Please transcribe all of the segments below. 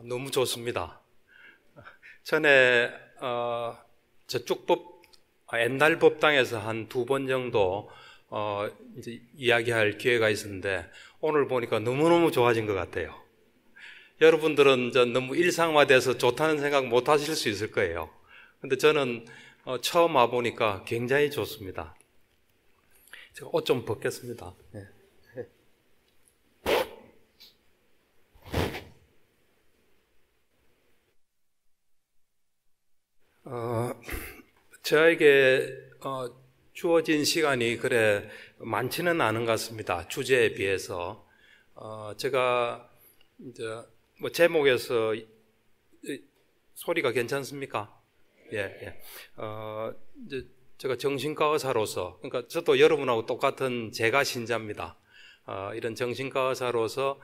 너무 좋습니다. 전에 저쪽 옛날 법당에서 한 2번 정도 이제 이야기할 기회가 있었는데 오늘 보니까 너무너무 좋아진 것 같아요. 여러분들은 너무 일상화돼서 좋다는 생각 못 하실 수 있을 거예요. 근데 저는 처음 와보니까 굉장히 좋습니다. 제가 옷 좀 벗겠습니다. 네. 저에게 주어진 시간이 그래 많지는 않은 것 같습니다. 주제에 비해서. 제가 이제 제목에서 소리가 괜찮습니까? 예. 이제 제가 정신과 의사로서, 그러니까 저도 여러분하고 똑같은 제가 신자입니다. 이런 정신과 의사로서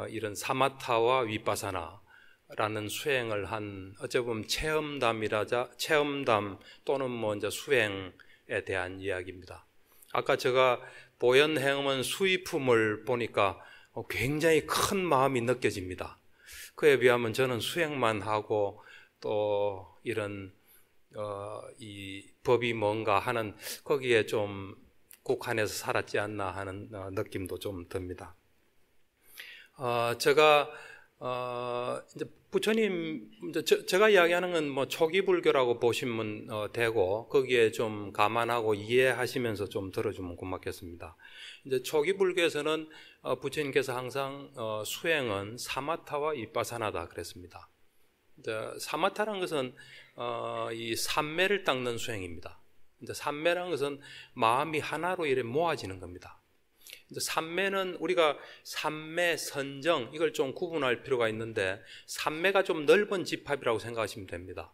이런 사마타와 위파사나라는 수행을 한 어찌 보면 체험담 또는 이제 수행에 대한 이야기입니다. 아까 제가 보현 행음은 수의품을 보니까 굉장히 큰 마음이 느껴집니다. 그에 비하면 저는 수행만 하고 또 이런 이 법이 뭔가 하는 거기에 좀 국한해서 살았지 않나 하는 느낌도 좀 듭니다. 제가 이제 부처님 제가 이야기하는 건 초기 불교라고 보시면 되고 거기에 좀 감안하고 이해하시면서 좀 들어주면 고맙겠습니다. 이제 초기 불교에서는 부처님께서 항상 수행은 사마타와 위파사나다 그랬습니다. 사마타라는 것은 이 삼매를 닦는 수행입니다. 이제 삼매라는 것은 마음이 하나로 이렇게 모아지는 겁니다. 이제 삼매는 우리가 삼매, 선정 이걸 좀 구분할 필요가 있는데 삼매가 좀 넓은 집합이라고 생각하시면 됩니다.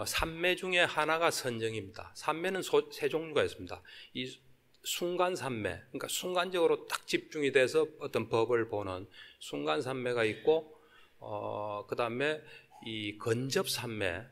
삼매 중에 하나가 선정입니다. 삼매는 세 종류가 있습니다. 이 순간 삼매, 그러니까 순간적으로 딱 집중이 돼서 어떤 법을 보는 순간 삼매가 있고 그 다음에 이 건접삼매,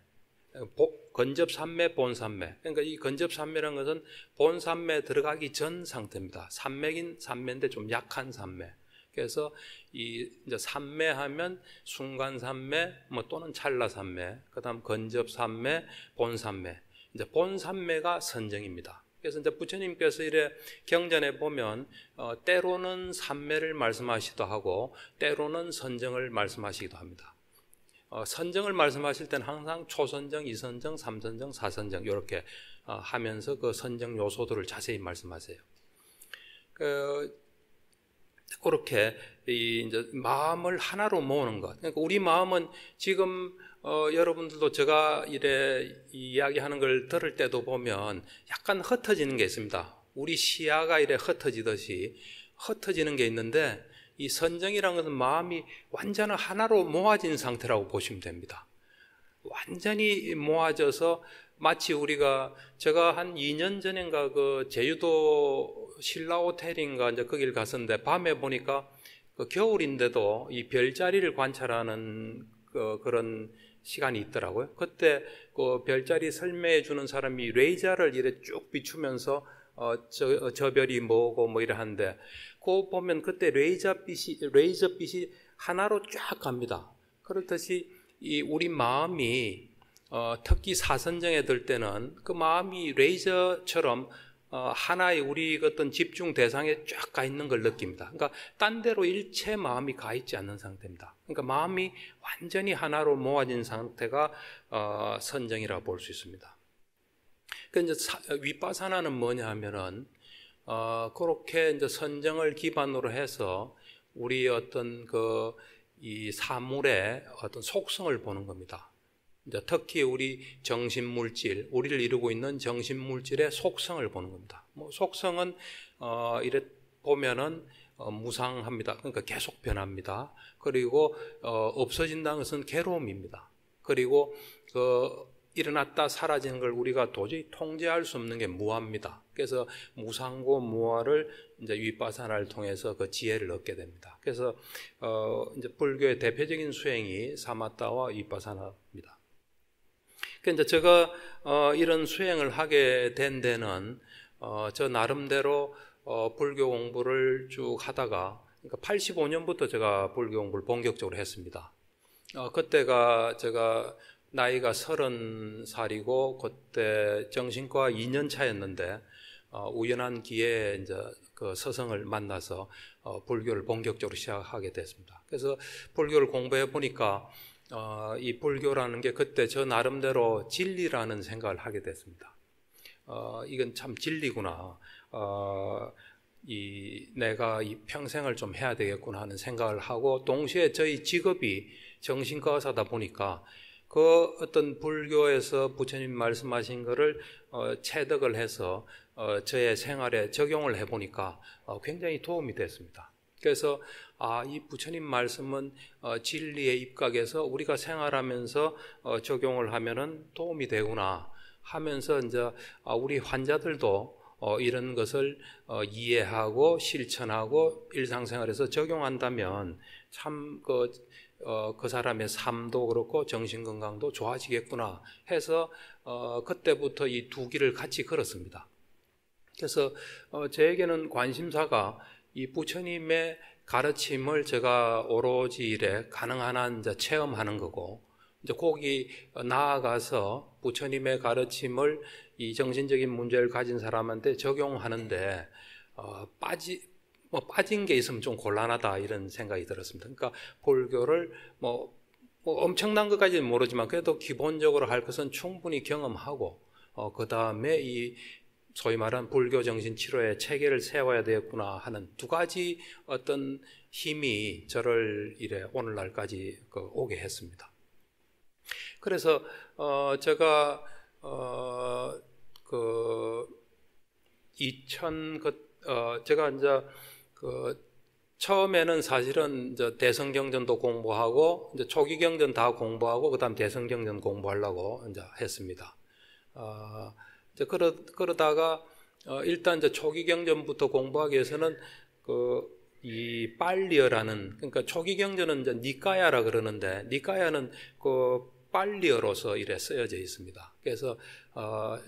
건접삼매, 본삼매. 그러니까 이 건접삼매라는 것은 본삼매 들어가기 전 상태입니다. 삼매긴 삼매인데 좀 약한 삼매. 그래서 이 이제 삼매하면 순간삼매, 또는 찰나삼매, 그다음 건접삼매, 본삼매. 이제 본삼매가 선정입니다. 그래서 이제 부처님께서 이래 경전에 보면 때로는 삼매를 말씀하시기도 하고 때로는 선정을 말씀하시기도 합니다. 선정을 말씀하실 때는 항상 초선정, 이선정, 삼선정, 사선정 이렇게 하면서 그 선정 요소들을 자세히 말씀하세요. 그렇게 이제 마음을 하나로 모으는 것. 그러니까 우리 마음은 지금 여러분들도 제가 이래 이야기하는 걸 들을 때도 보면 약간 흩어지는 게 있습니다. 우리 시야가 이래 흩어지듯이 흩어지는 게 있는데 이 선정이라는 것은 마음이 완전히 하나로 모아진 상태라고 보시면 됩니다. 완전히 모아져서 마치 제가 한 2년 전인가 그 제주도 신라 호텔인가 이제 거길 갔었는데 밤에 보니까 그 겨울인데도 이 별자리를 관찰하는 그런 시간이 있더라고요. 그때 그 별자리 설명해 주는 사람이 레이저를 이렇게 쭉 비추면서 저 별이 뭐고 이래 하는데 그거 보면 그때 레이저빛이 하나로 쫙 갑니다. 그렇듯이 이 우리 마음이 특히 사선정에 들 때는 그 마음이 레이저처럼 하나의 우리 어떤 집중 대상에 쫙 가 있는 걸 느낍니다. 그러니까 딴 데로 일체 마음이 가 있지 않는 상태입니다. 그러니까 마음이 완전히 하나로 모아진 상태가 선정이라고 볼 수 있습니다. 그런데 위파사나는 뭐냐 하면은 그렇게 이제 선정을 기반으로 해서 우리 어떤 이 사물의 어떤 속성을 보는 겁니다. 이제 특히 우리 정신물질, 우리를 이루고 있는 정신물질의 속성을 보는 겁니다. 속성은 이래 보면은 무상합니다. 그러니까 계속 변합니다. 그리고 없어진다는 것은 괴로움입니다. 그리고 일어났다 사라지는 걸 우리가 도저히 통제할 수 없는 게 무아입니다. 그래서 무상고 무아를 이제 위파사나를 통해서 그 지혜를 얻게 됩니다. 그래서 이제 불교의 대표적인 수행이 사마타와 위파사나입니다. 그러니까 이제 제가 이런 수행을 하게 된 데는 저 나름대로 불교 공부를 쭉 하다가 그러니까 85년부터 제가 불교 공부를 본격적으로 했습니다. 그때가 제가 나이가 30살이고 그때 정신과 2년 차였는데 우연한 기회에 이제 그 서성을 만나서 불교를 본격적으로 시작하게 됐습니다. 그래서 불교를 공부해 보니까 이 불교라는 게 그때 저 나름대로 진리라는 생각을 하게 됐습니다. 이건 참 진리구나. 내가 이 평생을 좀 해야 되겠구나 하는 생각을 하고, 동시에 저희 직업이 정신과 의사다 보니까 그 어떤 불교에서 부처님 말씀하신 거를 체득을 해서 저의 생활에 적용을 해보니까 굉장히 도움이 됐습니다. 그래서 이 부처님 말씀은 진리에 입각해서 우리가 생활하면서 적용을 하면은 도움이 되구나 하면서 이제 우리 환자들도 이런 것을 이해하고 실천하고 일상생활에서 적용한다면 참 그 사람의 삶도 그렇고 정신건강도 좋아지겠구나 해서 그때부터 이 두 길을 같이 걸었습니다. 그래서 저에게는 관심사가 이 부처님의 가르침을 제가 오로지 이래 가능한 한 이제 체험하는 거고, 이제 거기 나아가서 부처님의 가르침을 이 정신적인 문제를 가진 사람한테 적용하는데 빠진 게 있으면 좀 곤란하다 이런 생각이 들었습니다. 그러니까 불교를 뭐 엄청난 것까지는 모르지만 그래도 기본적으로 할 것은 충분히 경험하고 그 다음에 이 소위 말하는 불교 정신 치료의 체계를 세워야 되겠구나 하는 두 가지 어떤 힘이 저를 이래 오늘날까지 오게 했습니다. 그래서 제가 제가 이제 처음에는 사실은 이제 대성경전도 공부하고 이제 초기경전 다 공부하고 그다음 대성경전 공부하려고 이제 했습니다. 이제 그러다가 일단 이제 초기경전부터 공부하기 위해서는 이 빨리어라는, 그러니까 초기경전은 이제 니까야라 그러는데 니까야는 빨리어로서 이래 쓰여져 있습니다. 그래서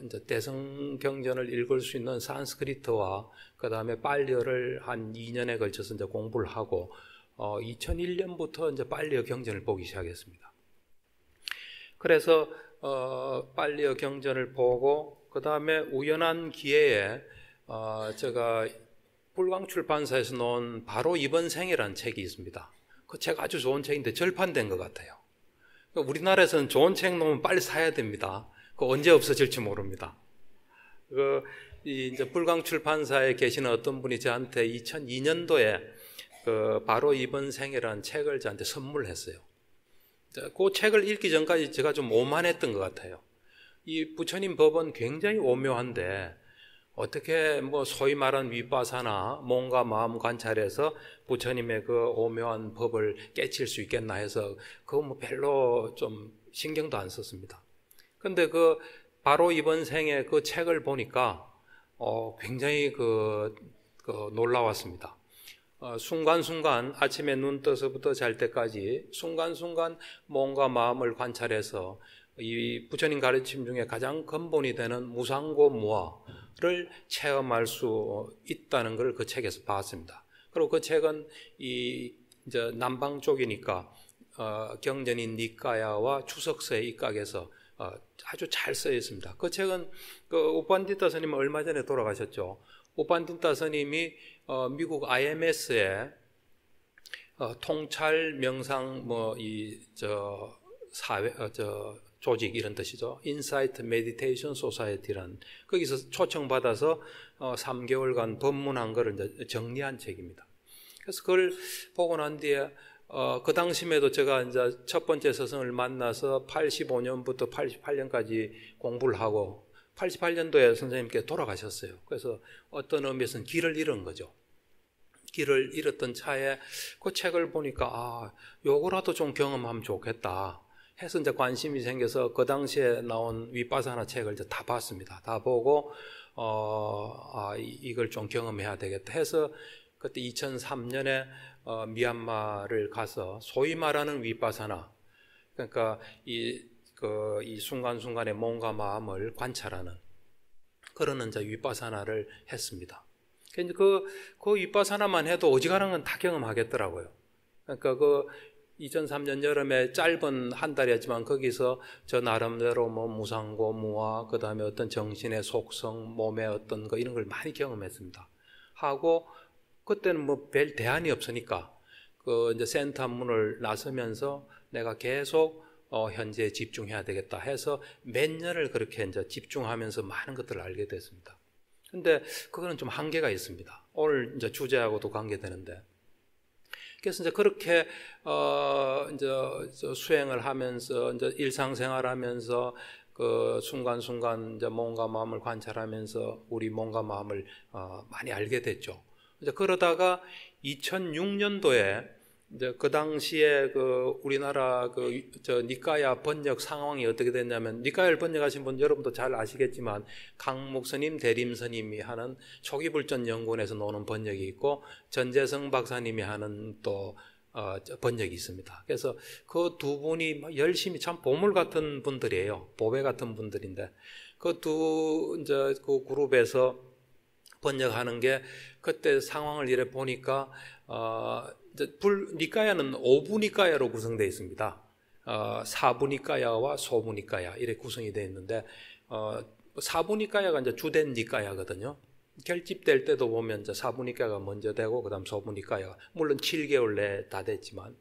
이제 대성경전을 읽을 수 있는 산스크리트와 그 다음에 빨리어를 한 2년에 걸쳐서 이제 공부를 하고 2001년부터 이제 빨리어 경전을 보기 시작했습니다. 그래서 빨리어 경전을 보고 그 다음에 우연한 기회에 제가 불광출판사에서 놓은 바로 이번 생이라는 책이 있습니다. 그 책 아주 좋은 책인데 절판된 것 같아요. 우리나라에서는 좋은 책 놓으면 빨리 사야 됩니다. 그 언제 없어질지 모릅니다. 이제 불광출판사에 계시는 어떤 분이 저한테 2002년도에 바로 이번 생이라는 책을 저한테 선물했어요. 그 책을 읽기 전까지 제가 좀 오만했던 것 같아요. 이 부처님 법은 굉장히 오묘한데 어떻게 소위 말하는 위파사나 몸과 마음 관찰해서 부처님의 그 오묘한 법을 깨칠 수 있겠나 해서 그거 별로 좀 신경도 안 썼습니다. 근데 바로 이번 생에 그 책을 보니까 굉장히 놀라웠습니다. 순간순간 아침에 눈 떠서부터 잘 때까지 순간순간 몸과 마음을 관찰해서 이 부처님 가르침 중에 가장 근본이 되는 무상고 무아를 체험할 수 있다는 걸 그 책에서 봤습니다. 그리고 그 책은 이제 남방 쪽이니까 경전인 니까야와 추석서의 입각에서 아주 잘 쓰여 있습니다. 그 책은 우판디타 스님은 얼마 전에 돌아가셨죠. 우판디타 스님이 미국 IMS에 통찰 명상 조직 이런 뜻이죠. 인사이트 메디테이션 소사이티라는 거기서 초청받아서 3개월간 법문한 거를 이제 정리한 책입니다. 그래서 그걸 보고 난 뒤에 그 당시에도 제가 이제 첫 번째 스승을 만나서 85년부터 88년까지 공부를 하고 88년도에 선생님께 돌아가셨어요. 그래서 어떤 의미에서는 길을 잃은 거죠. 길을 잃었던 차에 그 책을 보니까 요거라도 좀 경험하면 좋겠다 해서 이제 관심이 생겨서 그 당시에 나온 위파사나 책을 이제 다 봤습니다. 다 보고 이걸 좀 경험해야 되겠다 해서 그때 2003년에 미얀마를 가서 소위 말하는 위파사나, 그러니까 이 순간순간의 몸과 마음을 관찰하는 그런 이제 위파사나를 했습니다. 그 위파사나만 해도 어지간한 건 다 경험하겠더라고요. 그러니까 2003년 여름에 짧은 한 달이었지만 거기서 저 나름대로 뭐 무상고, 무아, 그 다음에 어떤 정신의 속성, 몸의 어떤 거 이런 걸 많이 경험했습니다. 하고 그때는 뭐 별 대안이 없으니까 그 이제 센터 문을 나서면서 내가 계속 현재에 집중해야 되겠다 해서 몇 년을 그렇게 이제 집중하면서 많은 것들을 알게 됐습니다. 근데 그거는 좀 한계가 있습니다. 오늘 이제 주제하고도 관계되는데. 그래서 이제 그렇게 이제 수행을 하면서 이제 일상생활하면서 그 순간순간 이제 몸과 마음을 관찰하면서 우리 몸과 마음을 많이 알게 됐죠. 이제 그러다가 2006년도에 이제 그 당시에 그 우리나라 저 니까야 번역 상황이 어떻게 됐냐면, 니까야를 번역하신 분 여러분도 잘 아시겠지만 강목 스님, 대림 스님이 하는 초기불전 연구원에서 나오는 번역이 있고 전재성 박사님이 하는 또 번역이 있습니다. 그래서 그 두 분이 열심히, 참 보물 같은 분들이에요. 보배 같은 분들인데 그 이제 그 그룹에서 번역하는 게 그때 상황을 이래 보니까 니까야는 5부 니까야로 구성되어 있습니다. 4부 니까야와 소부 니까야 이렇게 구성이 되어 있는데 4부 니까야가 이제 주된 니까야거든요. 결집될 때도 보면 이제 4부 니까야가 먼저 되고 그다음 소부 니까야가 물론 7개월 내에 다 됐지만,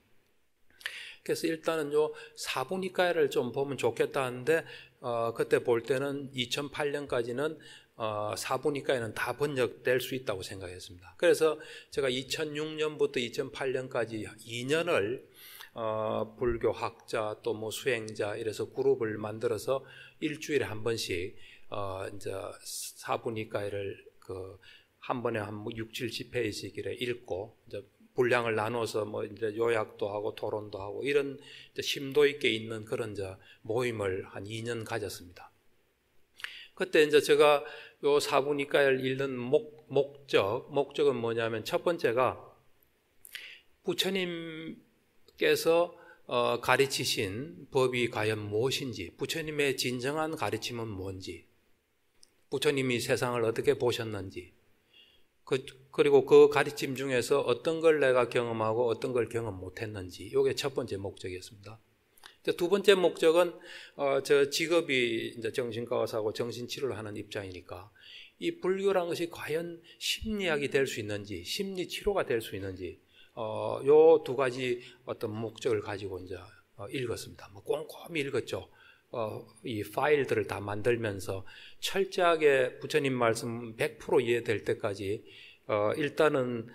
그래서 일단은 요 4부 니까야를 좀 보면 좋겠다 하는데 그때 볼 때는 2008년까지는 4부 니까야는 다 번역될 수 있다고 생각했습니다. 그래서 제가 2006년부터 2008년까지 2년을 불교 학자 또 뭐 수행자 이래서 그룹을 만들어서 일주일에 한 번씩 이제 4부 니까야를 한 번에 한 6, 70페이지씩 이래 읽고 이제 분량을 나눠서 뭐 이제 요약도 하고 토론도 하고 이런 심도 있게 있는 그런 이제 모임을 한 2년 가졌습니다. 그때 이제 제가 요 4부 니까야를 읽는 목적은 뭐냐면, 첫 번째가 부처님께서 가르치신 법이 과연 무엇인지, 부처님의 진정한 가르침은 뭔지, 부처님이 세상을 어떻게 보셨는지, 그리고 그 가르침 중에서 어떤 걸 내가 경험하고 어떤 걸 경험 못했는지, 이게 첫 번째 목적이었습니다. 두 번째 목적은 저 직업이 이제 정신과 의사고 정신치료를 하는 입장이니까 이 불교라는 것이 과연 심리학이 될 수 있는지, 심리치료가 될 수 있는지, 요 두 가지 어떤 목적을 가지고 이제 읽었습니다. 뭐 꼼꼼히 읽었죠. 이 파일들을 다 만들면서 철저하게 부처님 말씀 100% 이해될 때까지 일단은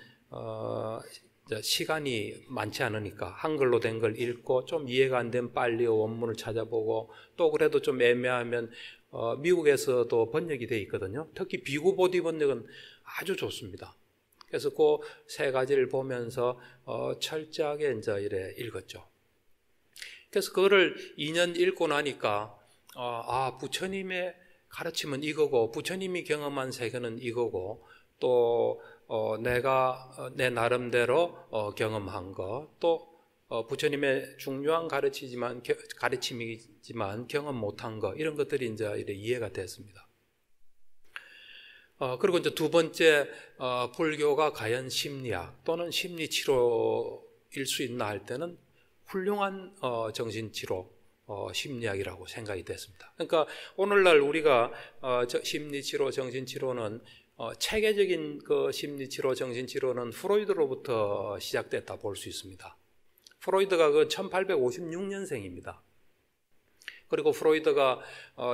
시간이 많지 않으니까 한글로 된 걸 읽고, 좀 이해가 안 되면 빨리 원문을 찾아보고, 또 그래도 좀 애매하면 미국에서도 번역이 되어 있거든요. 특히 비구보디 번역은 아주 좋습니다. 그래서 그 세 가지를 보면서 철저하게 이제 이래 읽었죠. 그래서 그거를 2년 읽고 나니까 부처님의 가르침은 이거고, 부처님이 경험한 세계는 이거고, 또 내가 내 나름대로 경험한 거, 또 부처님의 중요한 가르침이지만 경험 못한 거, 이런 것들이 이제 이래 이해가 됐습니다. 그리고 이제 두 번째, 불교가 과연 심리학 또는 심리치료일 수 있나 할 때는 훌륭한 정신치료, 심리학이라고 생각이 됐습니다. 그러니까 오늘날 우리가 심리치료, 정신치료는 체계적인 그 심리치료, 정신치료는 프로이드로부터 시작됐다 볼 수 있습니다. 프로이드가 1856년생입니다. 그리고 프로이드가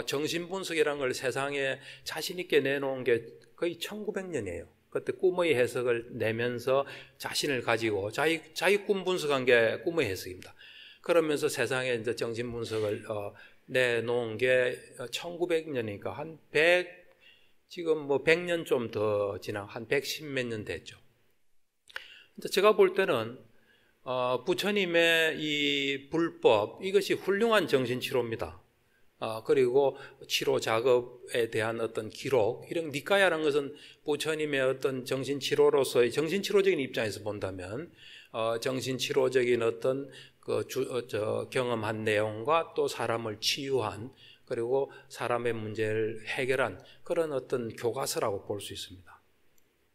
정신분석이라는 걸 세상에 자신있게 내놓은 게 거의 1900년이에요. 그때 꿈의 해석을 내면서 자신을 가지고 자기 꿈 분석한 게 꿈의 해석입니다. 그러면서 세상에 이제 정신분석을 내놓은 게 1900년이니까 한 100, 지금 뭐 100년 좀 더 지난 한 110몇 년 됐죠. 제가 볼 때는 부처님의 이 불법, 이것이 훌륭한 정신치료입니다. 그리고 치료 작업에 대한 어떤 기록, 이런 니까야라는 것은 부처님의 어떤 정신치료로서의 정신치료적인 입장에서 본다면 정신치료적인 어떤 경험한 내용과 또 사람을 치유한, 그리고 사람의 문제를 해결한 그런 어떤 교과서라고 볼 수 있습니다.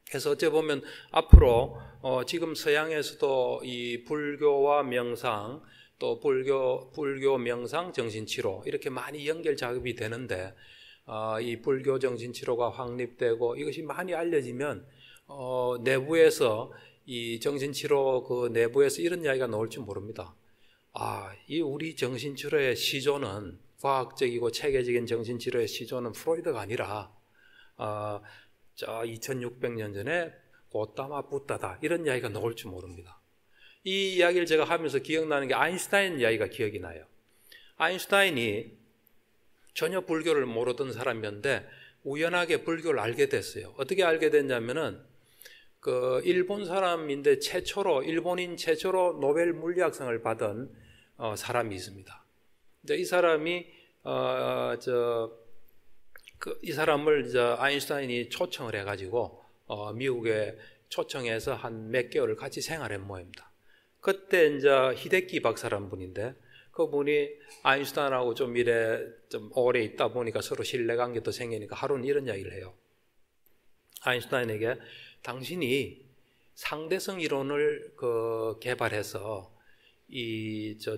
그래서 어째 보면 앞으로 지금 서양에서도 이 불교와 명상, 또 불교 명상 정신치료 이렇게 많이 연결 작업이 되는데, 이 불교 정신치료가 확립되고 이것이 많이 알려지면 내부에서 이 정신치료 그 내부에서 이런 이야기가 나올지 모릅니다. 이 우리 정신치료의 시조는, 과학적이고 체계적인 정신치료의 시조는 프로이드가 아니라 2600년 전에 고타마 붓다다, 이런 이야기가 나올지 모릅니다. 이 이야기를 제가 하면서 기억나는 게 아인슈타인 이야기가 기억이 나요. 아인슈타인이 전혀 불교를 모르던 사람이었는데 우연하게 불교를 알게 됐어요. 어떻게 알게 됐냐면은 그 일본 사람인데 일본인 최초로 노벨 물리학상을 받은 사람이 있습니다. 이 사람이 이 사람을 아인슈타인이 초청을 해가지고 미국에 초청해서 한 몇 개월을 같이 생활한 모양입니다. 그때 이제 히데키 박사라는 분인데, 그분이 아인슈타인하고 좀 오래 있다 보니까 서로 신뢰관계도 생기니까 하루는 이런 이야기를 해요. 아인슈타인에게 당신이 상대성 이론을 개발해서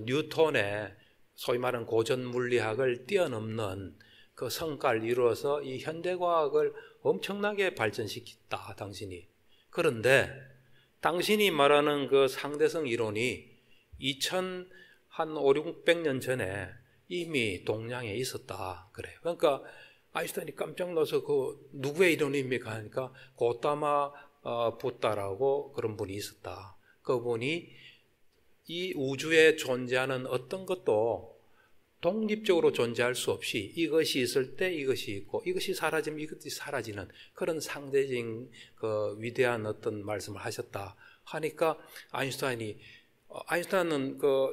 뉴턴의 소위 말하는 고전 물리학을 뛰어넘는 그 성과를 이루어서 이 현대과학을 엄청나게 발전시켰다, 당신이. 그런데 당신이 말하는 그 상대성 이론이 5,600년 전에 이미 동양에 있었다, 그래요. 그러니까 아인슈타인이 깜짝 놀라서 누구의 이론입니까 하니까 고타마 붓다라고 그런 분이 있었다. 그분이 이 우주에 존재하는 어떤 것도 독립적으로 존재할 수 없이 이것이 있을 때 이것이 있고 이것이 사라지면 이것이 사라지는 그런 상대적인 위대한 어떤 말씀을 하셨다 하니까 아인슈타인은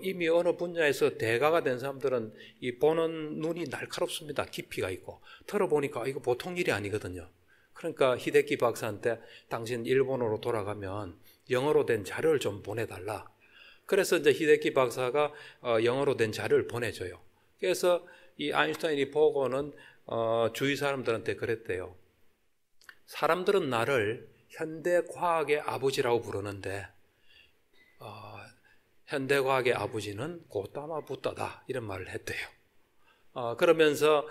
이미 어느 분야에서 대가가 된 사람들은 이 보는 눈이 날카롭습니다. 깊이가 있고 들어보니까 이거 보통 일이 아니거든요. 그러니까 히데키 박사한테 당신 일본으로 돌아가면 영어로 된 자료를 좀 보내달라. 그래서 이제 히데키 박사가 영어로 된 자료를 보내줘요. 그래서 이 아인슈타인이 보고는 주위 사람들한테 그랬대요. 사람들은 나를 현대 과학의 아버지라고 부르는데 현대 과학의 아버지는 고타마 붓다다, 이런 말을 했대요. 그러면서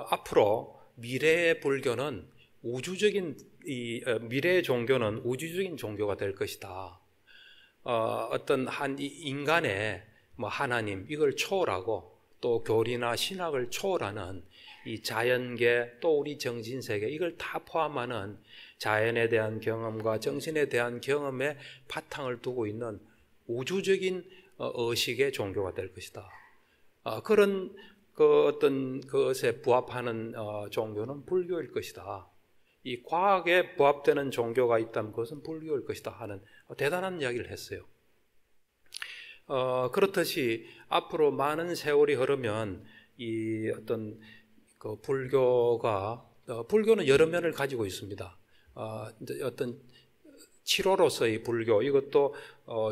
앞으로 미래의 불교는 미래의 종교는 우주적인 종교가 될 것이다. 어떤 인간의 하나님, 이걸 초월하고 또 교리나 신학을 초월하는 이 자연계 또 우리 정신세계, 이걸 다 포함하는 자연에 대한 경험과 정신에 대한 경험에 바탕을 두고 있는 우주적인 의식의 종교가 될 것이다. 그런 어떤 것에 부합하는 종교는 불교일 것이다. 이 과학에 부합되는 종교가 있다면 그것은 불교일 것이다 하는 대단한 이야기를 했어요. 그렇듯이 앞으로 많은 세월이 흐르면 이 어떤 불교는 여러 면을 가지고 있습니다. 어떤 치료로서의 불교, 이것도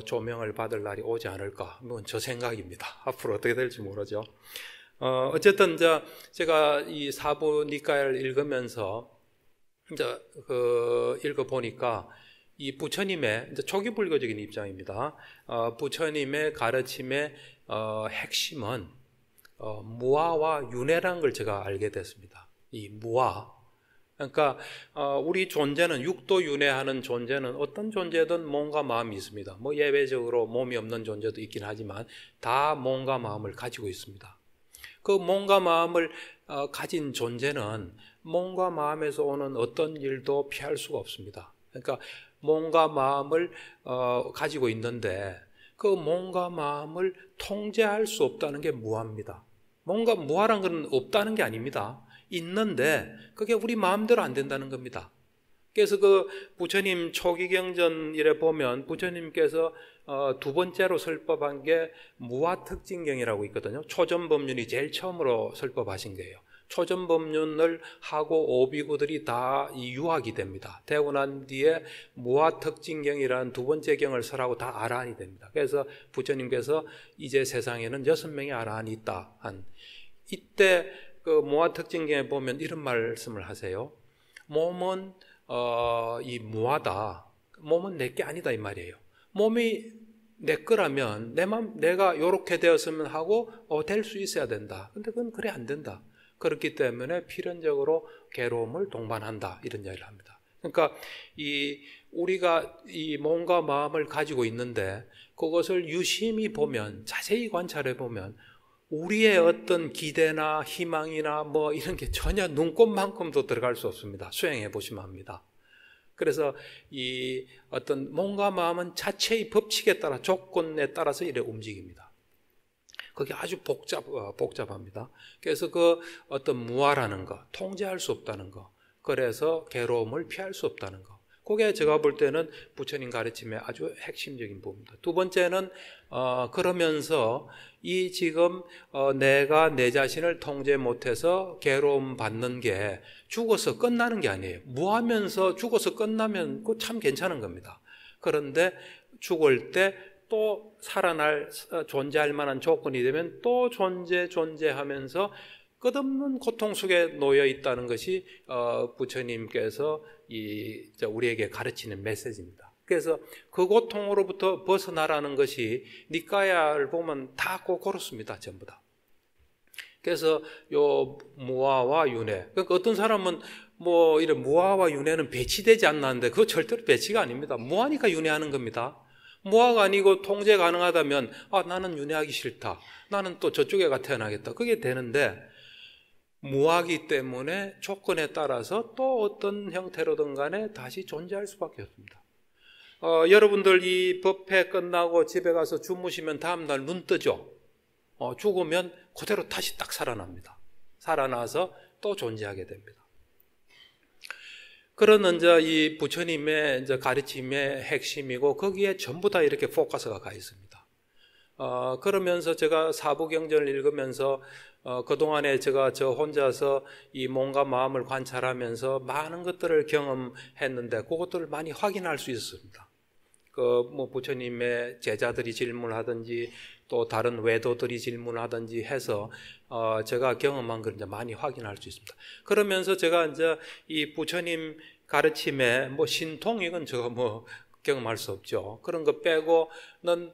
조명을 받을 날이 오지 않을까, 저 생각입니다. 앞으로 어떻게 될지 모르죠. 어쨌든 제가 이 사부 니까를 읽으면서 읽어보니까 이 부처님의 초기 불교적인 입장입니다. 부처님의 가르침의 핵심은 무아와 윤회라는 걸 제가 알게 됐습니다. 이 무아, 그러니까 우리 존재는, 육도윤회하는 존재는 어떤 존재든 몸과 마음이 있습니다. 예외적으로 몸이 없는 존재도 있긴 하지만 다 몸과 마음을 가지고 있습니다. 그 몸과 마음을 가진 존재는 몸과 마음에서 오는 어떤 일도 피할 수가 없습니다. 그러니까 몸과 마음을 가지고 있는데 그 몸과 마음을 통제할 수 없다는 게 무아입니다. 뭔가 무아란 건 없다는 게 아닙니다. 있는데 그게 우리 마음대로 안 된다는 겁니다. 그래서 부처님 초기경전일에 보면 부처님께서 두 번째로 설법한 게 무아특징경이라고 있거든요. 초전법륜이 제일 처음으로 설법하신 거예요. 초전법륜을 하고 오비구들이 다 유학이 됩니다. 되고 난 뒤에 무아특징경이라는 두 번째 경을 설하고 다 아라한이 됩니다. 그래서 부처님께서 이제 세상에는 6명의 아라한이 있다 한, 이때 무아특징경에 보면 이런 말씀을 하세요. 몸은 이 무하다. 몸은 내게 아니다 이 말이에요. 몸이 내 거라면 내가 요렇게 되었으면 하고 될 수 있어야 된다. 근데 그건 그래 안 된다. 그렇기 때문에 필연적으로 괴로움을 동반한다. 이런 이야기를 합니다. 그러니까 우리가 이 몸과 마음을 가지고 있는데 그것을 유심히 보면, 자세히 관찰해 보면 우리의 어떤 기대나 희망이나 뭐 이런 게 전혀 눈꼽만큼도 들어갈 수 없습니다. 수행해 보시면 합니다. 그래서 이 어떤 몸과 마음은 자체의 법칙에 따라, 조건에 따라서 이래 움직입니다. 그게 아주 복잡합니다. 그래서 그 어떤 무아라는 거, 통제할 수 없다는 거, 그래서 괴로움을 피할 수 없다는 거, 그게 제가 볼 때는 부처님 가르침의 아주 핵심적인 부분입니다. 두 번째는 그러면서 이 지금 내가 내 자신을 통제 못해서 괴로움 받는 게 죽어서 끝나는 게 아니에요. 무하면서 죽어서 끝나면 그거 참 괜찮은 겁니다. 그런데 죽을 때 또 존재할 만한 조건이 되면 또 존재하면서 끝없는 고통 속에 놓여 있다는 것이 부처님께서 우리에게 가르치는 메시지입니다. 그래서 그 고통으로부터 벗어나라는 것이 니까야를 보면 다 그렇습니다. 전부 다. 그래서 요 무아와 윤회. 그러니까 어떤 사람은 뭐 이런 무아와 윤회는 배치되지 않는데 그거 절대로 배치가 아닙니다. 무아니까 윤회하는 겁니다. 무아가 아니고 통제 가능하다면 나는 윤회하기 싫다. 나는 또 저쪽에가 태어나겠다. 그게 되는데 무하기 때문에 조건에 따라서 또 어떤 형태로든 간에 다시 존재할 수밖에 없습니다. 여러분들 이 법회 끝나고 집에 가서 주무시면 다음날 눈 뜨죠. 죽으면 그대로 다시 딱 살아납니다. 살아나서 또 존재하게 됩니다. 그런 이제 이 부처님의 이제 가르침의 핵심이고 거기에 전부 다 이렇게 포커스가 가 있습니다. 그러면서 제가 사부경전을 읽으면서 그동안에 제가 저 혼자서 이 몸과 마음을 관찰하면서 많은 것들을 경험했는데 그것들을 많이 확인할 수 있었습니다. 뭐 부처님의 제자들이 질문하든지 또 다른 외도들이 질문하든지 해서 제가 경험한 걸 이제 많이 확인할 수 있습니다. 그러면서 제가 이제 이 부처님 가르침에 뭐 신통 이건 제가 뭐 경험할 수 없죠. 그런 거 빼고는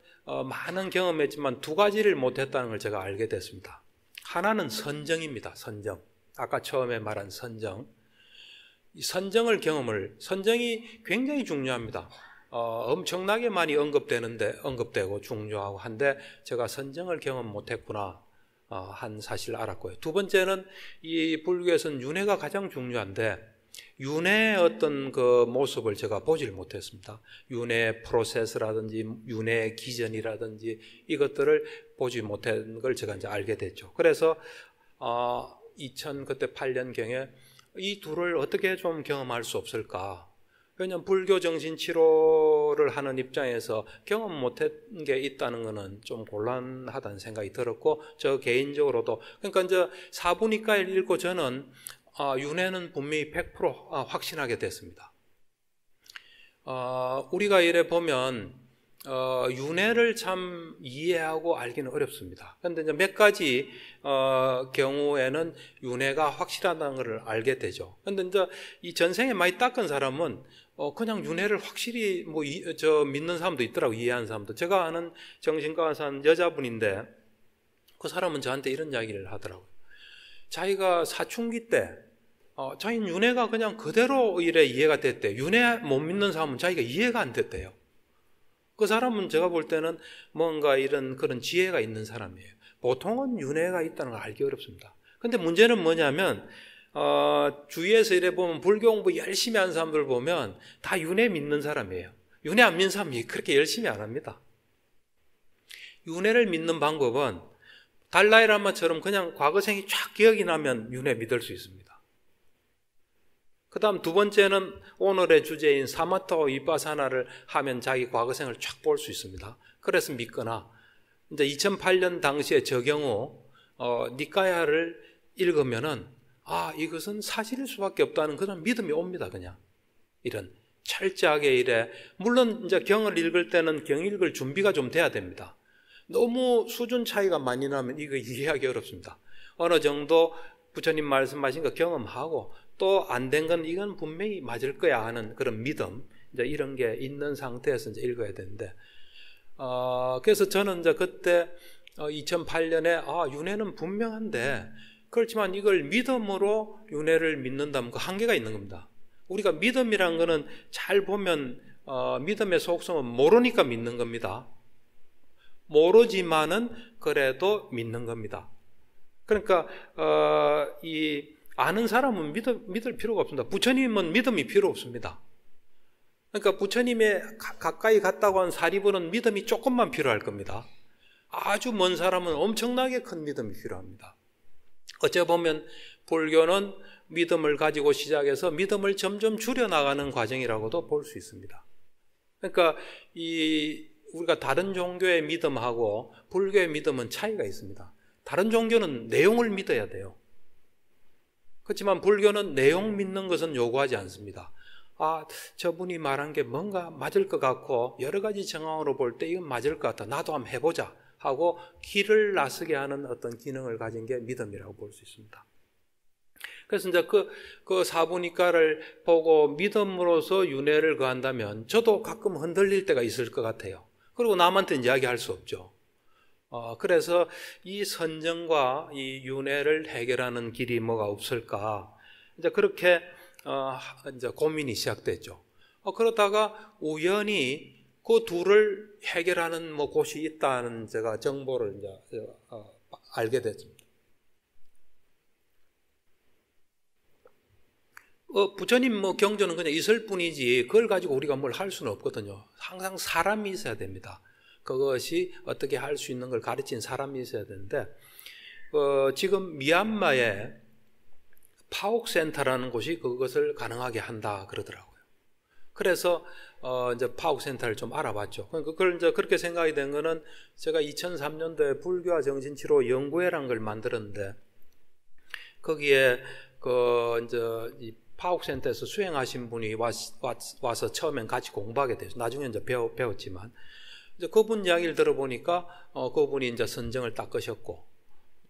많은 경험했지만 두 가지를 못했다는 걸 제가 알게 됐습니다. 하나는 선정입니다. 선정. 아까 처음에 말한 선정. 이 선정이 굉장히 중요합니다. 엄청나게 많이 언급되고 중요하고 한데 제가 선정을 경험 못했구나 한 사실을 알았고요. 두 번째는 이 불교에서는 윤회가 가장 중요한데 윤회의 어떤 그 모습을 제가 보질 못했습니다. 윤회 프로세스라든지 윤회 기전이라든지 이것들을 보지 못한 걸 제가 이제 알게 됐죠. 그래서 2008년경에 이 둘을 어떻게 좀 경험할 수 없을까? 왜냐하면 불교 정신치료를 하는 입장에서 경험 못한 게 있다는 것은 좀 곤란하다는 생각이 들었고 저 개인적으로도 그러니까 이제 사부니까를 읽고 저는 윤회는 분명히 100% 확신하게 됐습니다. 우리가 이래 보면 윤회를 참 이해하고 알기는 어렵습니다. 그런데 이제 몇 가지 경우에는 윤회가 확실하다는 것을 알게 되죠. 그런데 이제 이 전생에 많이 닦은 사람은 그냥 윤회를 확실히 믿는 사람도 있더라고, 이해하는 사람도. 제가 아는 정신과 산 여자분인데 그 사람은 저한테 이런 이야기를 하더라고요. 자기가 사춘기 때 자기는 윤회가 그냥 그대로 이래 이해가 됐대요. 윤회 못 믿는 사람은 자기가 이해가 안 됐대요. 그 사람은 제가 볼 때는 뭔가 이런 그런 지혜가 있는 사람이에요. 보통은 윤회가 있다는 걸 알기 어렵습니다. 근데 문제는 뭐냐면 주위에서 이래 보면 불교 공부 열심히 하는 사람들 보면 다 윤회 믿는 사람이에요. 윤회 안 믿는 사람이 그렇게 열심히 안 합니다. 윤회를 믿는 방법은 달라이라마처럼 그냥 과거생이 쫙 기억이 나면 윤회 믿을 수 있습니다. 그 다음 두 번째는 오늘의 주제인 사마타 위파사나를 하면 자기 과거생을 쫙 볼 수 있습니다. 그래서 믿거나 이제 2008년 당시에 저 경우 니까야를 읽으면은 이것은 사실일 수밖에 없다는 그런 믿음이 옵니다. 그냥 이런 철저하게 이래. 물론 이제 경을 읽을 때는 경 읽을 준비가 좀 돼야 됩니다. 너무 수준 차이가 많이 나면 이거 이해하기 어렵습니다. 어느 정도 부처님 말씀하신 거 경험하고 또 안 된 건 이건 분명히 맞을 거야 하는 그런 믿음, 이제 이런 게 있는 상태에서 이제 읽어야 되는데, 그래서 저는 이제 그때 2008년에 윤회는 분명한데, 그렇지만 이걸 믿음으로 윤회를 믿는다면 그 한계가 있는 겁니다. 우리가 믿음이란 거는 잘 보면 믿음의 속성은 모르니까 믿는 겁니다. 모르지만은 그래도 믿는 겁니다. 그러니까 이 아는 사람은 믿을 필요가 없습니다. 부처님은 믿음이 필요 없습니다. 그러니까 부처님의 가까이 갔다고 한 사리부는 믿음이 조금만 필요할 겁니다. 아주 먼 사람은 엄청나게 큰 믿음이 필요합니다. 어째 보면 불교는 믿음을 가지고 시작해서 믿음을 점점 줄여나가는 과정이라고도 볼 수 있습니다. 그러니까 우리가 다른 종교의 믿음하고 불교의 믿음은 차이가 있습니다. 다른 종교는 내용을 믿어야 돼요. 그렇지만 불교는 내용 믿는 것은 요구하지 않습니다. 저분이 말한 게 뭔가 맞을 것 같고 여러 가지 정황으로 볼 때 이건 맞을 것 같다. 나도 한번 해보자 하고 길을 나서게 하는 어떤 기능을 가진 게 믿음이라고 볼 수 있습니다. 그래서 이제 그 사부니까를 보고 믿음으로서 윤회를 거한다면 저도 가끔 흔들릴 때가 있을 것 같아요. 그리고 남한테 이야기할 수 없죠. 그래서 이 선정과 이 윤회를 해결하는 길이 뭐가 없을까? 이제 그렇게 이제 고민이 시작됐죠. 그러다가 우연히 그 둘을 해결하는 뭐 곳이 있다는 제가 정보를 이제 알게 됐습니다. 부처님 경전은 그냥 있을 뿐이지 그걸 가지고 우리가 뭘 할 수는 없거든요. 항상 사람이 있어야 됩니다. 그것이 어떻게 할 수 있는 걸 가르친 사람이 있어야 되는데, 지금 미얀마에 파옥센터라는 곳이 그것을 가능하게 한다 그러더라고요. 그래서 이제 파옥센터를 좀 알아봤죠. 그걸 이제 그렇게 생각이 된 거는 제가 2003년도에 불교와 정신치료 연구회라는 걸 만들었는데, 거기에 이제 이 파옥센터에서 수행하신 분이 와서 처음엔 같이 공부하게 됐어요. 나중에 이제 배웠지만, 이제 그분 이야기를 들어보니까 그분이 이제 선정을 닦으셨고,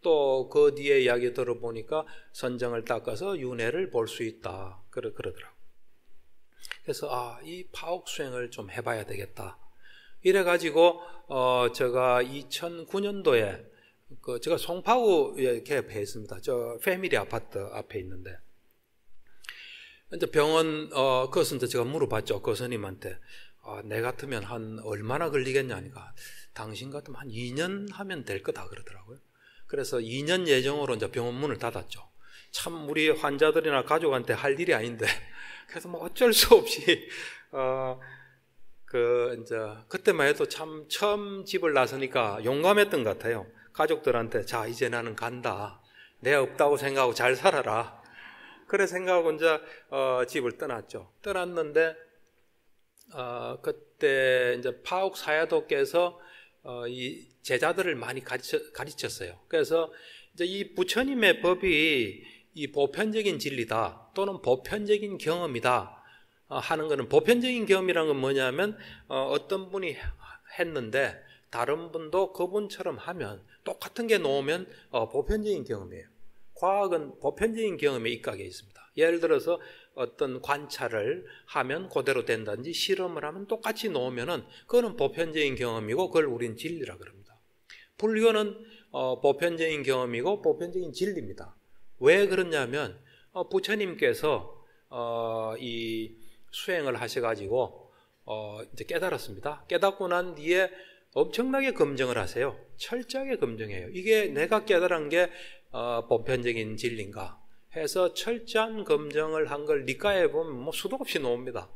또 그 뒤에 이야기 들어보니까 선정을 닦아서 윤회를 볼 수 있다 그러더라고요. 그래서 이 파옥 수행을 좀 해봐야 되겠다. 이래가지고 제가 2009년도에 제가 송파구에 개업했습니다. 저 패밀리 아파트 앞에 있는데, 이제 병원 그것은 이제 제가 물어봤죠. 그 스님한테 내 같으면 한 얼마나 걸리겠냐 하니까 당신 같으면 한 2년 하면 될 거다 그러더라고요. 그래서 2년 예정으로 이제 병원 문을 닫았죠. 참 우리 환자들이나 가족한테 할 일이 아닌데, 그래서 뭐 어쩔 수 없이 이제 그때만 해도 참 처음 집을 나서니까 용감했던 것 같아요. 가족들한테 자 이제 나는 간다. 내 없다고 생각하고 잘 살아라. 그래 생각하고 이제 집을 떠났죠. 떠났는데 그때 이제 파옥 사야도께서 이 제자들을 많이 가르쳤어요. 그래서 이제 이 부처님의 법이 이 보편적인 진리다 또는 보편적인 경험이다 하는 것은, 보편적인 경험이라는 건 뭐냐면 어떤 분이 했는데 다른 분도 그분처럼 하면 똑같은 게 나오면 보편적인 경험이에요. 과학은 보편적인 경험에 입각해 있습니다. 예를 들어서 어떤 관찰을 하면 그대로 된다든지 실험을 하면 똑같이 나오면은 그거는 보편적인 경험이고 그걸 우리는 진리라 그럽니다. 불교는 보편적인 경험이고 보편적인 진리입니다. 왜 그러냐면 부처님께서 이 수행을 하셔가지고 이제 깨달았습니다. 깨닫고 난 뒤에 엄청나게 검증을 하세요. 철저하게 검증해요. 이게 내가 깨달은 게 보편적인 진리인가 해서 철저한 검증을 한 걸 니까에 보면 뭐 수도 없이 나옵니다.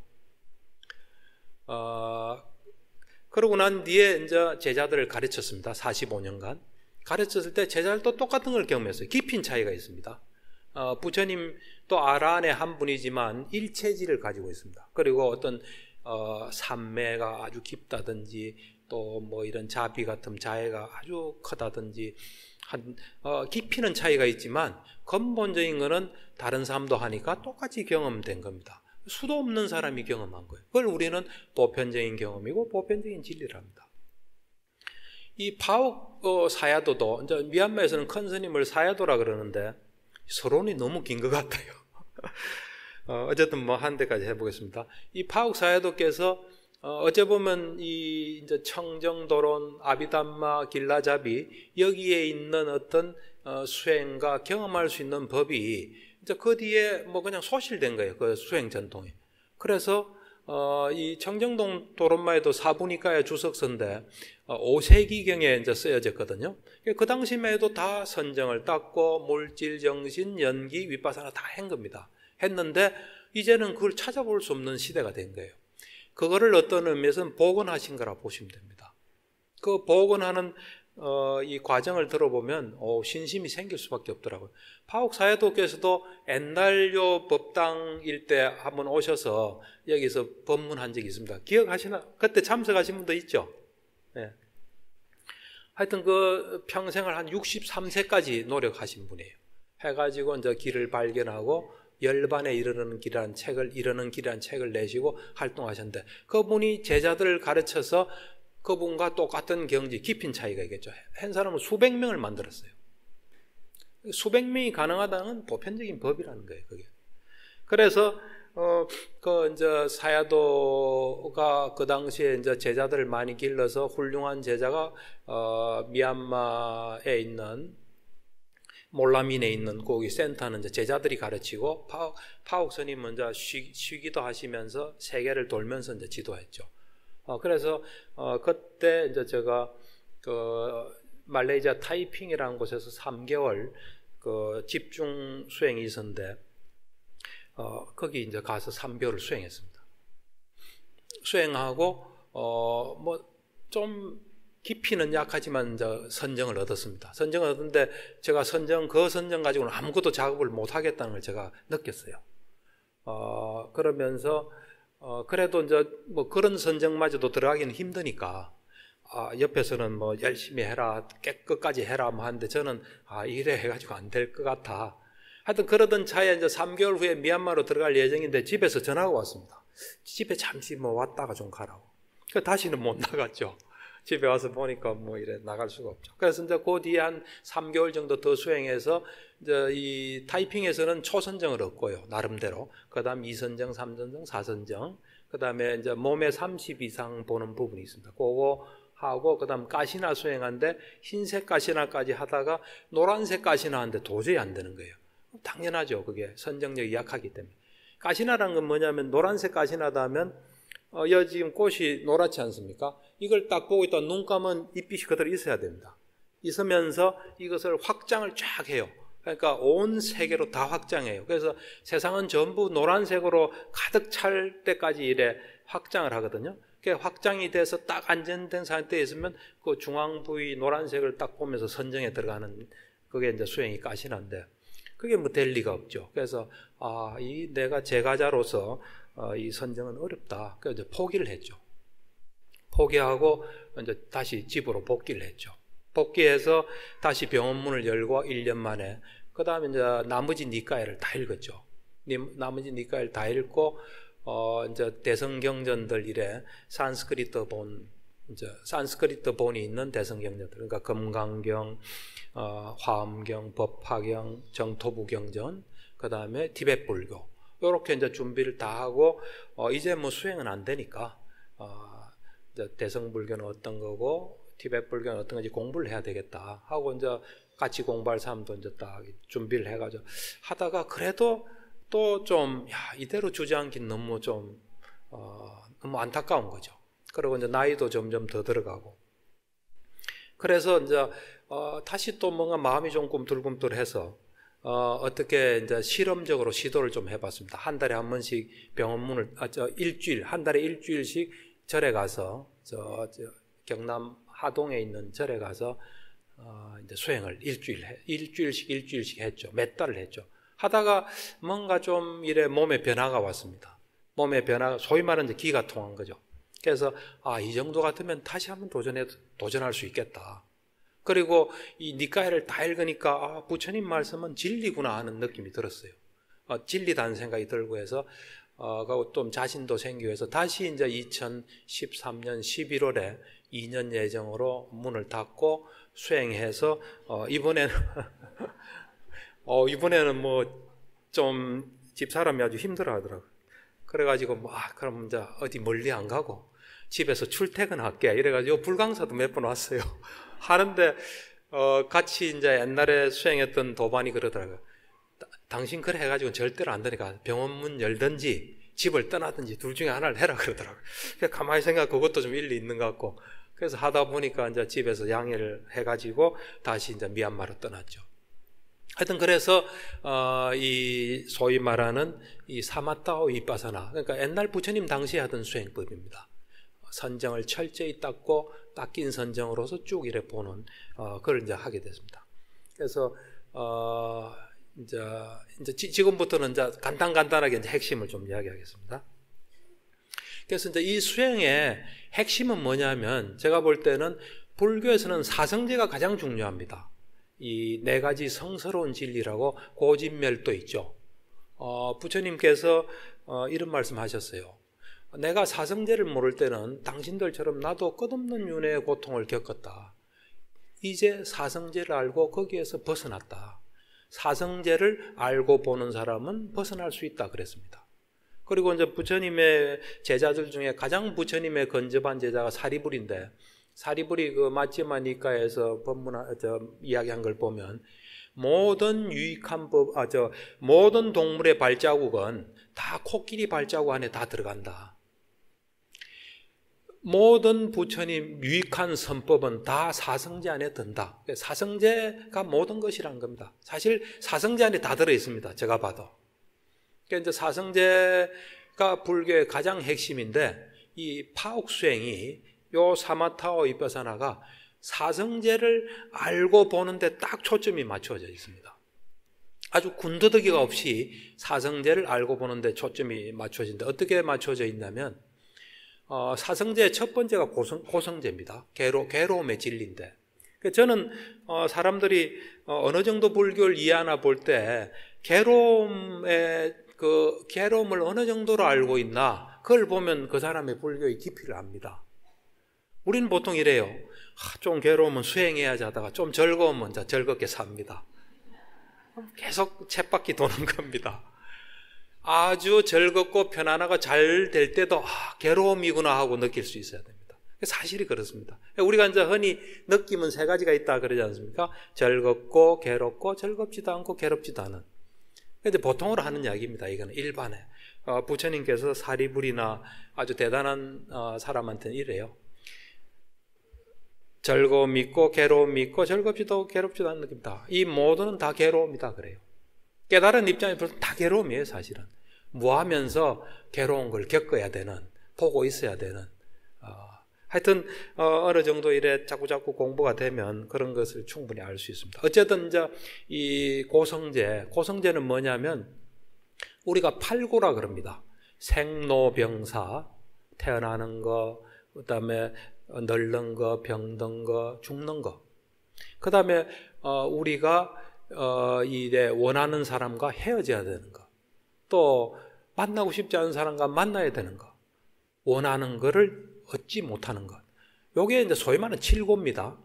그러고 난 뒤에 이제 제자들을 가르쳤습니다. 45년간. 가르쳤을 때 제자들도 똑같은 걸 경험했어요. 깊이는 차이가 있습니다. 부처님 또 아라한의 한 분이지만 일체지를 가지고 있습니다. 그리고 어떤 삼매가 아주 깊다든지 또 뭐 이런 자비 같은 자애가 아주 크다든지 깊이는 차이가 있지만 근본적인 거는 다른 사람도 하니까 똑같이 경험된 겁니다. 수도 없는 사람이 경험한 거예요. 그걸 우리는 보편적인 경험이고 보편적인 진리랍니다. 이 파옥 사야도도 이제 미얀마에서는 큰 스님을 사야도라 그러는데 서론이 너무 긴 것 같아요. 어쨌든 뭐 한 대까지 해보겠습니다. 이 파옥사야도께서 어째 보면 이 이제 청정도론, 아비담마, 길라잡이 여기에 있는 어떤 수행과 경험할 수 있는 법이 이제 그 뒤에 뭐 그냥 소실된 거예요. 그 수행 전통이. 그래서 이 청정동 도론마에도 사부니까의 주석서인데 5세기경에 이제 쓰여졌거든요. 그 당시만 해도 다 선정을 닦고 물질, 정신, 연기, 윗바사나 다 한 겁니다. 했는데 이제는 그걸 찾아볼 수 없는 시대가 된 거예요. 그거를 어떤 의미에서는 복원하신 거라 보시면 됩니다. 그 복원하는 이 과정을 들어보면 신심이 생길 수밖에 없더라고요. 파옥사야도께서도 옛날 요 법당일 때 한번 오셔서 여기서 법문한 적이 있습니다. 기억하시나? 그때 참석하신 분도 있죠? 네. 하여튼 그 평생을 한 63세까지 노력하신 분이에요. 해가지고 이제 길을 발견하고 열반에 이르는 길이라는 책을 내시고 활동하셨는데 그분이 제자들을 가르쳐서 그분과 똑같은 경지, 깊은 차이가 있겠죠. 한 사람은 수백 명을 만들었어요. 수백 명이 가능하다는 건 보편적인 법이라는 거예요, 그게. 그래서, 이제 사야도가 그 당시에 이제 제자들을 많이 길러서 훌륭한 제자가, 미얀마에 있는, 몰라민에 있는 거기 센터는 이제 제자들이 가르치고, 파옥 스님 먼저 쉬기도 하시면서 세계를 돌면서 이제 지도했죠. 그래서 그때 이제 제가 그 말레이시아 타이핑이라는 곳에서 3개월 그 집중 수행이 있었는데 거기 이제 가서 3개월을 수행했습니다. 수행하고 뭐 좀 깊이는 약하지만 이제 선정을 얻었습니다. 선정을 얻었는데 제가 그 선정 가지고는 아무것도 작업을 못 하겠다는 걸 제가 느꼈어요. 그러면서 그래도 이제 뭐 그런 선정마저도 들어가기는 힘드니까 옆에서는 뭐 열심히 해라, 끝까지 해라 뭐 하는데 저는 이래 해가지고 안 될 것 같아. 하여튼 그러던 차에 이제 3개월 후에 미얀마로 들어갈 예정인데 집에서 전화가 왔습니다. 집에 잠시 뭐 왔다가 좀 가라고. 다시는 못 나갔죠. 집에 와서 보니까 뭐 이래 나갈 수가 없죠. 그래서 이제 그 뒤에 한 3개월 정도 더 수행해서 이제 이 타이핑에서는 초선정을 얻고요. 나름대로. 그 다음 2선정, 3선정, 4선정. 그 다음에 이제 몸에 30 이상 보는 부분이 있습니다. 그거 하고, 그 다음 가시나 수행하는데 흰색 가시나까지 하다가 노란색 가시나 하는데 도저히 안 되는 거예요. 당연하죠. 그게 선정력이 약하기 때문에. 가시나라는 건 뭐냐면 노란색 가시나다 하면 여기 지금 꽃이 노랗지 않습니까? 이걸 딱 보고 있다 눈 감은 잎빛이 그대로 있어야 됩니다. 있으면서 이것을 확장을 쫙 해요. 그러니까 온 세계로 다 확장해요. 그래서 세상은 전부 노란색으로 가득 찰 때까지 이래 확장을 하거든요. 그게 확장이 돼서 딱 안전된 상태에 있으면 그 중앙 부위 노란색을 딱 보면서 선정에 들어가는 그게 이제 수행이 가시나인데 그게 뭐 될 리가 없죠. 그래서 이 내가 제가자로서 이 선정은 어렵다. 그래서 포기를 했죠. 포기하고 이제 다시 집으로 복귀를 했죠. 복귀해서 다시 병원문을 열고 1년 만에 그 다음에 이제 나머지 니까이를 다 읽었죠. 나머지 니까이를 다 읽고 이제 대성경전들 이래 산스크리트 본이 있는 대성경전들 그러니까 금강경, 화엄경, 법화경, 정토부경전 그 다음에 티베트 불교 이렇게 이제 준비를 다 하고 이제 뭐 수행은 안 되니까 이제 대성불교는 어떤 거고 티베트 불교는 어떤 건지 공부를 해야 되겠다 하고 이제 같이 공부할 사람도 이제 딱 준비를 해가지고 하다가 그래도 또 좀 이대로 주저앉긴 너무 좀 너무 안타까운 거죠. 그리고 이제 나이도 점점 더 들어가고 그래서 이제 다시 또 뭔가 마음이 좀 꿈틀꿈틀해서 어떻게 이제 실험적으로 시도를 좀 해봤습니다. 한 달에 한 번씩 병원문을 한 달에 일주일씩 절에 가서 경남 하동에 있는 절에 가서 이제 수행을 일주일씩 했죠. 몇 달을 했죠. 하다가 뭔가 좀 이래 몸에 변화가 왔습니다. 몸에 변화가 소위 말하는 기가 통한 거죠. 그래서 이 정도 같으면 다시 한번 도전할 수 있겠다. 그리고 이 니까이를 다 읽으니까 부처님 말씀은 진리구나 하는 느낌이 들었어요. 진리다는 생각이 들고 해서 좀 자신도 생기고 해서 다시 이제 2013년 11월에 2년 예정으로 문을 닫고 이번에는 뭐 좀 집사람이 아주 힘들어 하더라고요. 그래가지고 그럼 이제 어디 멀리 안 가고 집에서 출퇴근할게 이래가지고 불광사도 몇 번 왔어요. 하는데 같이 이제 옛날에 수행했던 도반이 그러더라고요. 당신 그래 해가지고 절대로 안 되니까 병원 문 열든지 집을 떠나든지 둘 중에 하나를 해라 그러더라고요. 가만히 생각 그것도 좀 일리 있는 것 같고, 그래서 하다 보니까 이제 집에서 양해를 해가지고 다시 이제 미얀마로 떠났죠. 하여튼 그래서 이 소위 말하는 이 사마타오 위파사나, 그러니까 옛날 부처님 당시에 하던 수행법입니다. 선정을 철저히 닦인 선정으로서 쭉 이래 보는 그걸 이제 하게 됐습니다. 그래서 이제 지금부터는 이제 간단하게 이제 핵심을 좀 이야기하겠습니다. 그래서 이제 이 수행의 핵심은 뭐냐면, 제가 볼 때는 불교에서는 사성제가 가장 중요합니다. 이 네 가지 성스러운 진리라고 고진멸도 있죠. 부처님께서 이런 말씀하셨어요. 내가 사성제를 모를 때는 당신들처럼 나도 끝없는 윤회의 고통을 겪었다. 이제 사성제를 알고 거기에서 벗어났다. 사성제를 알고 보는 사람은 벗어날 수 있다 그랬습니다. 그리고 이제 부처님의 제자들 중에 가장 부처님의 근접한 제자가 사리불인데, 사리불이 그 마찌마 니카에서 이야기한 걸 보면 모든 유익한 모든 동물의 발자국은 다 코끼리 발자국 안에 다 들어간다. 모든 부처님 유익한 선법은 다 사성제 안에 든다. 사성제가 모든 것이란 겁니다. 사실 사성제 안에 다 들어 있습니다. 제가 봐도. 그러니까 이제 사성제가 불교의 가장 핵심인데, 이 파옥수행이 요 사마타오 위파사나가 사성제를 알고 보는데 딱 초점이 맞춰져 있습니다. 아주 군더더기가 없이 사성제를 알고 보는데 초점이 맞춰진다. 어떻게 맞춰져 있냐면, 사성제의 첫 번째가 고성제입니다. 괴로움의 진리인데, 저는 사람들이 어느 정도 불교를 이해하나 볼 때 괴로움을 어느 정도로 알고 있나, 그걸 보면 그 사람의 불교의 깊이를 압니다. 우리는 보통 이래요. 좀 괴로우면 수행해야지 하다가 좀 즐거우면 즐겁게 삽니다. 계속 쳇바퀴 도는 겁니다. 아주 즐겁고 편안하고 잘 될 때도 괴로움이구나 하고 느낄 수 있어야 됩니다. 사실이 그렇습니다. 우리가 이제 흔히 느낌은 세 가지가 있다 그러지 않습니까? 즐겁고 괴롭고 즐겁지도 않고 괴롭지도 않은. 근데 보통으로 하는 이야기입니다. 이거는 일반에. 부처님께서 사리불이나 아주 대단한 사람한테는 이래요. 즐거움이 있고 괴로움이 있고 즐겁지도 않고 괴롭지도 않은 느낌이다. 이 모두는 다 괴로움이다 그래요. 깨달은 입장에서 다 괴로움이에요. 사실은 무하면서 괴로운 걸 겪어야 되는, 보고 있어야 되는, 하여튼 어느 정도 이래 자꾸 공부가 되면 그런 것을 충분히 알 수 있습니다. 어쨌든 이제 이 고성제는 뭐냐면, 우리가 팔고라 그럽니다. 생로병사, 태어나는 거, 그다음에 늙는 거, 병든 거, 죽는 거, 그다음에 우리가 이래 원하는 사람과 헤어져야 되는 거, 또 만나고 싶지 않은 사람과 만나야 되는 거, 원하는 거를 얻지 못하는 것, 요게 이제 소위 말하는 칠고입니다.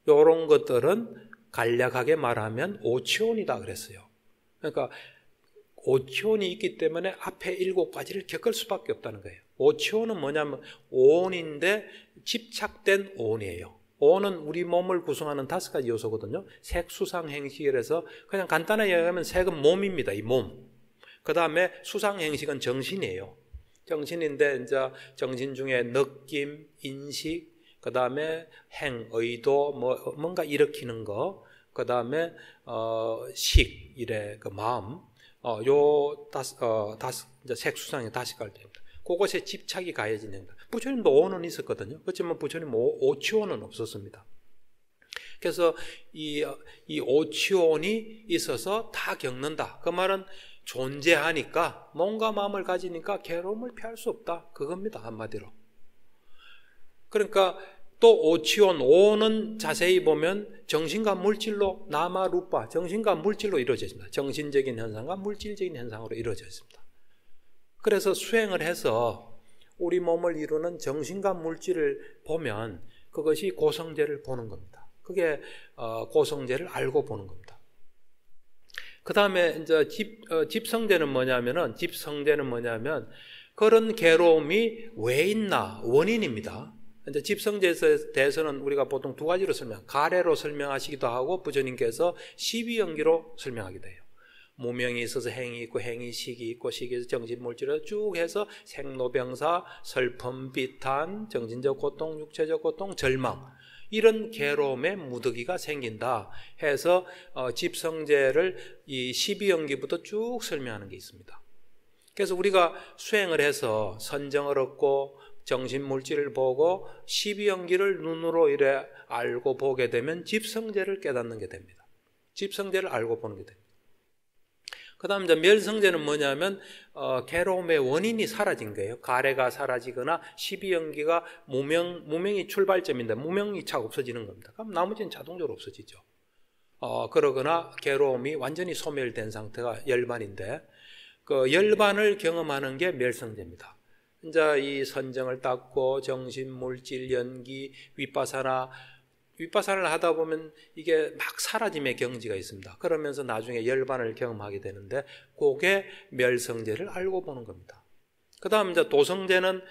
요런 것들은 간략하게 말하면 오치온이다 그랬어요. 그러니까 오치온이 있기 때문에 앞에 7가지를 겪을 수밖에 없다는 거예요. 오치온은 뭐냐면 오온인데 집착된 오온이에요. 오는 우리 몸을 구성하는 5가지 요소거든요. 색, 수상, 행식이라서 그냥 간단하게 얘기하면 색은 몸입니다. 이 몸. 그 다음에 수상, 행식은 정신이에요. 정신인데 이제 정신 중에 느낌, 인식, 그 다음에 행, 의도, 뭔가 일으키는 거, 그 다음에 식, 이래 그 마음, 이제 색, 수상이 5가지입니다. 그것에 집착이 가해진 행동. 부처님도 오는 있었거든요. 그렇지만 부처님 오치온은 없었습니다. 그래서 이 오치온이 있어서 다 겪는다. 그 말은 존재하니까, 몸과 마음을 가지니까 괴로움을 피할 수 없다. 그겁니다. 한마디로. 그러니까 또 오치온, 오는 자세히 보면 정신과 물질로, 나마, 루파, 정신과 물질로 이루어져 있습니다. 정신적인 현상과 물질적인 현상으로 이루어져 있습니다. 그래서 수행을 해서 우리 몸을 이루는 정신과 물질을 보면 그것이 고성제를 보는 겁니다. 그게 고성제를 알고 보는 겁니다. 다음에 이제 집성제는 뭐냐면 그런 괴로움이 왜 있나 원인입니다. 이제 집성제에 대해서는 우리가 보통 두 가지로 가래로 설명하시기도 하고 부처님께서 12연기로 설명하기도 해요. 무명이 있어서 행이 있고 행이 식이 있고 식에서 정신물질을 쭉 해서 생로병사, 슬픔, 비탄, 정신적 고통, 육체적 고통, 절망 이런 괴로움의 무더기가 생긴다 해서 집성제를 이 12연기부터 쭉 설명하는 게 있습니다. 그래서 우리가 수행을 해서 선정을 얻고 정신물질을 보고 12연기를 눈으로 이래 알고 보게 되면 집성제를 깨닫는 게 됩니다. 집성제를 알고 보는 게 됩니다. 그 다음 이제 멸성제는 뭐냐면 괴로움의 원인이 사라진 거예요. 가래가 사라지거나 12연기가 무명이 출발점인데 무명이 착 없어지는 겁니다. 그럼 나머지는 자동적으로 없어지죠. 그러거나 괴로움이 완전히 소멸된 상태가 열반인데 그 열반을 경험하는 게 멸성제입니다. 이제 이 선정을 닦고 정신, 물질, 연기, 윗바사를 하다 보면 이게 막 사라짐의 경지가 있습니다. 그러면서 나중에 열반을 경험하게 되는데 그게 멸성제를 알고 보는 겁니다. 그 다음 이제 도성제는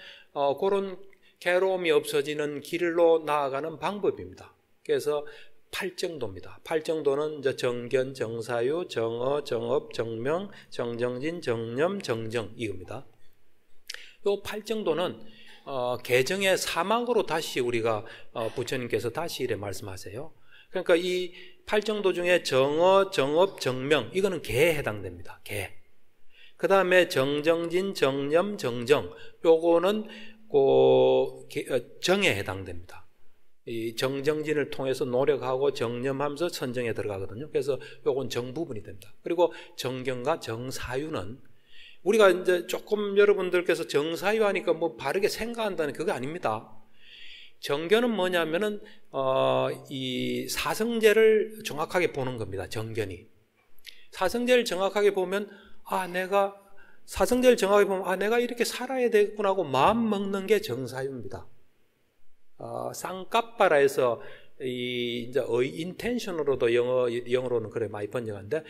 그런 괴로움이 없어지는 길로 나아가는 방법입니다. 그래서 8정도입니다. 8정도는 이제 정견, 정사유, 정어, 정업, 정명, 정정진, 정념, 정정 이겁니다. 요 8정도는 개정의 사막으로 다시 우리가 부처님께서 다시 이래 말씀하세요. 그러니까 이 8정도 중에 정어, 정업, 정명 이거는 개에 해당됩니다. 개. 그 다음에 정정진, 정념, 정정 요거는 정에 해당됩니다. 이 정정진을 통해서 노력하고 정념하면서 선정에 들어가거든요. 그래서 요건 정 부분이 됩니다. 그리고 정경과 정사유는 우리가 이제 조금 여러분들께서 정사유 하니까 뭐 바르게 생각한다는 그거 아닙니다. 정견은 뭐냐면은 이 사성제를 정확하게 보는 겁니다. 정견이. 사성제를 정확하게 보면 내가 이렇게 살아야 되겠구나 하고 마음 먹는 게 정사유입니다. 쌍까빠라해서 이제 인텐션으로도 영어로는 그래 많이 번역하는데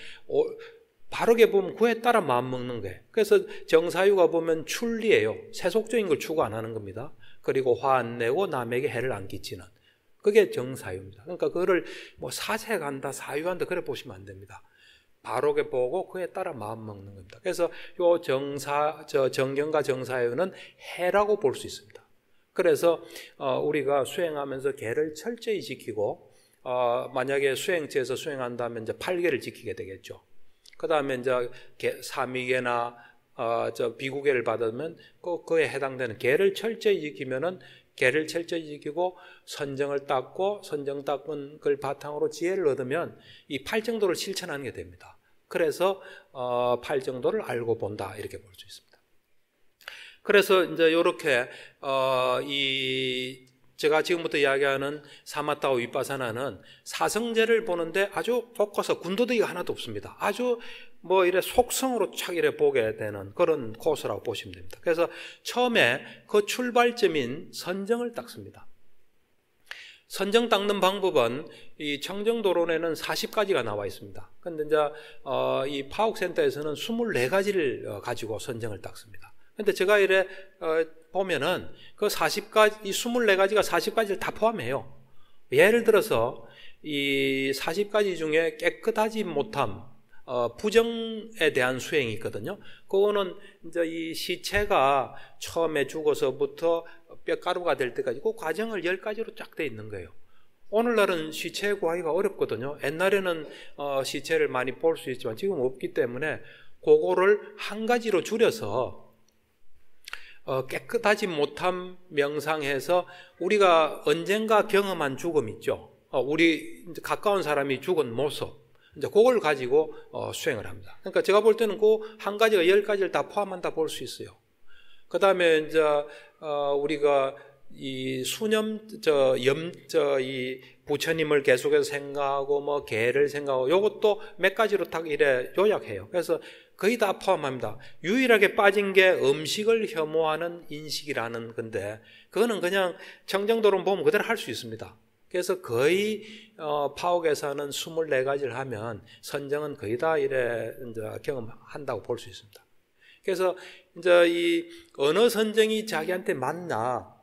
바르게 보면 그에 따라 마음 먹는 거예요. 그래서 정사유가 보면 출리예요. 세속적인 걸 추구 안 하는 겁니다. 그리고 화 안 내고 남에게 해를 안 끼치는 그게 정사유입니다. 그러니까 그거를 뭐 사색한다, 사유한다 그래 보시면 안 됩니다. 바르게 보고 그에 따라 마음 먹는 겁니다. 그래서 요 정견과 정사유는 해라고 볼 수 있습니다. 그래서 우리가 수행하면서 개를 철저히 지키고 만약에 수행체에서 수행한다면 이제 8개를 지키게 되겠죠. 그 다음에 이제 삼위계나 비구계를 받으면 그에 해당되는 계를 철저히 지키면은 계를 철저히 지키고 선정을 닦고 선정 닦은 걸 바탕으로 지혜를 얻으면 이 8정도를 실천하는 게 됩니다. 그래서 8정도를 알고 본다 이렇게 볼 수 있습니다. 그래서 이제 이렇게 제가 지금부터 이야기하는 사마타와 윗바사나는 사성제를 보는데 아주 포커스 군더더기가 하나도 없습니다. 아주 뭐 이래 속성으로 착 이래 보게 되는 그런 코스라고 보시면 됩니다. 그래서 처음에 그 출발점인 선정을 닦습니다. 선정 닦는 방법은 이 청정도론에는 40가지가 나와 있습니다. 그런데 이제 이 파옥센터에서는 24가지를 가지고 선정을 닦습니다. 근데 제가 이래 보면은 그 40가지, 이 24가지가 40가지를 다 포함해요. 예를 들어서 이 40가지 중에 깨끗하지 못함, 부정에 대한 수행이 있거든요. 그거는 이제 이 시체가 처음에 죽어서부터 뼈가루가 될 때까지 그 과정을 10가지로 쫙 돼 있는 거예요. 오늘날은 시체 구하기가 어렵거든요. 옛날에는 시체를 많이 볼 수 있지만 지금 없기 때문에 그거를 한 가지로 줄여서 깨끗하지 못함 명상해서 우리가 언젠가 경험한 죽음 있죠. 우리 가까운 사람이 죽은 모습. 이제 그걸 가지고 수행을 합니다. 그러니까 제가 볼 때는 그 한 가지가 10가지를 다 포함한다 볼 수 있어요. 그 다음에 이제 우리가 이 이 부처님을 계속해서 생각하고 뭐 개를 생각하고 요것도 몇 가지로 딱 이래 요약해요. 그래서 거의 다 포함합니다. 유일하게 빠진 게 음식을 혐오하는 인식이라는 건데 그거는 그냥 청정도론 보면 그대로 할 수 있습니다. 그래서 거의 파옥에서는 24가지를 하면 선정은 거의 다 이래 이제 경험한다고 볼 수 있습니다. 그래서 이제 이 어느 선정이 자기한테 맞나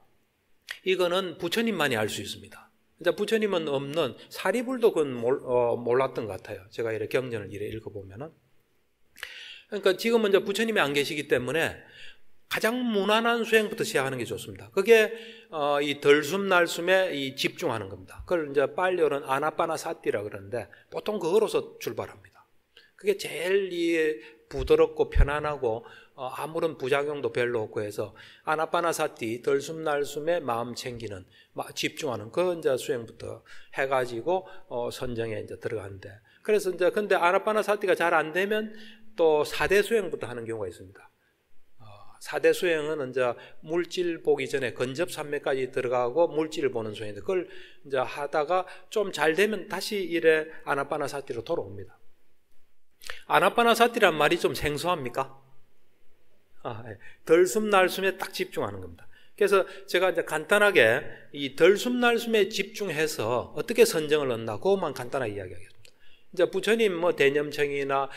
이거는 부처님만이 알 수 있습니다. 이제 부처님은 없는 사리불도 그건 몰랐던 것 같아요. 제가 이래 경전을 이래 읽어보면은. 그러니까 지금은 이제 부처님이 안 계시기 때문에 가장 무난한 수행부터 시작하는 게 좋습니다. 그게 이 덜숨날숨에 이 집중하는 겁니다. 그걸 이제 빨리어는 아나파나사티라 그러는데 보통 그거로서 출발합니다. 그게 제일 이 부드럽고 편안하고 아무런 부작용도 별로 없고 해서 아나파나사티 덜숨날숨에 마음 챙기는 집중하는 그 이제 수행부터 해가지고 선정에 이제 들어가는데 그래서 이제 근데 아나파나사티가 잘 안 되면 또 4대 수행부터 하는 경우가 있습니다. 4대 수행은 이제 물질 보기 전에 건접산매까지 들어가고 물질을 보는 수행인데 그걸 이제 하다가 좀 잘 되면 다시 이래 아나파나사티로 돌아옵니다. 아나파나사티란 말이 좀 생소합니까? 덜숨날숨에 딱 집중하는 겁니다. 그래서 제가 이제 간단하게 이 덜숨날숨에 집중해서 어떻게 선정을 얻나 그것만 간단하게 이야기하겠습니다. 이제 부처님 뭐 대념청이나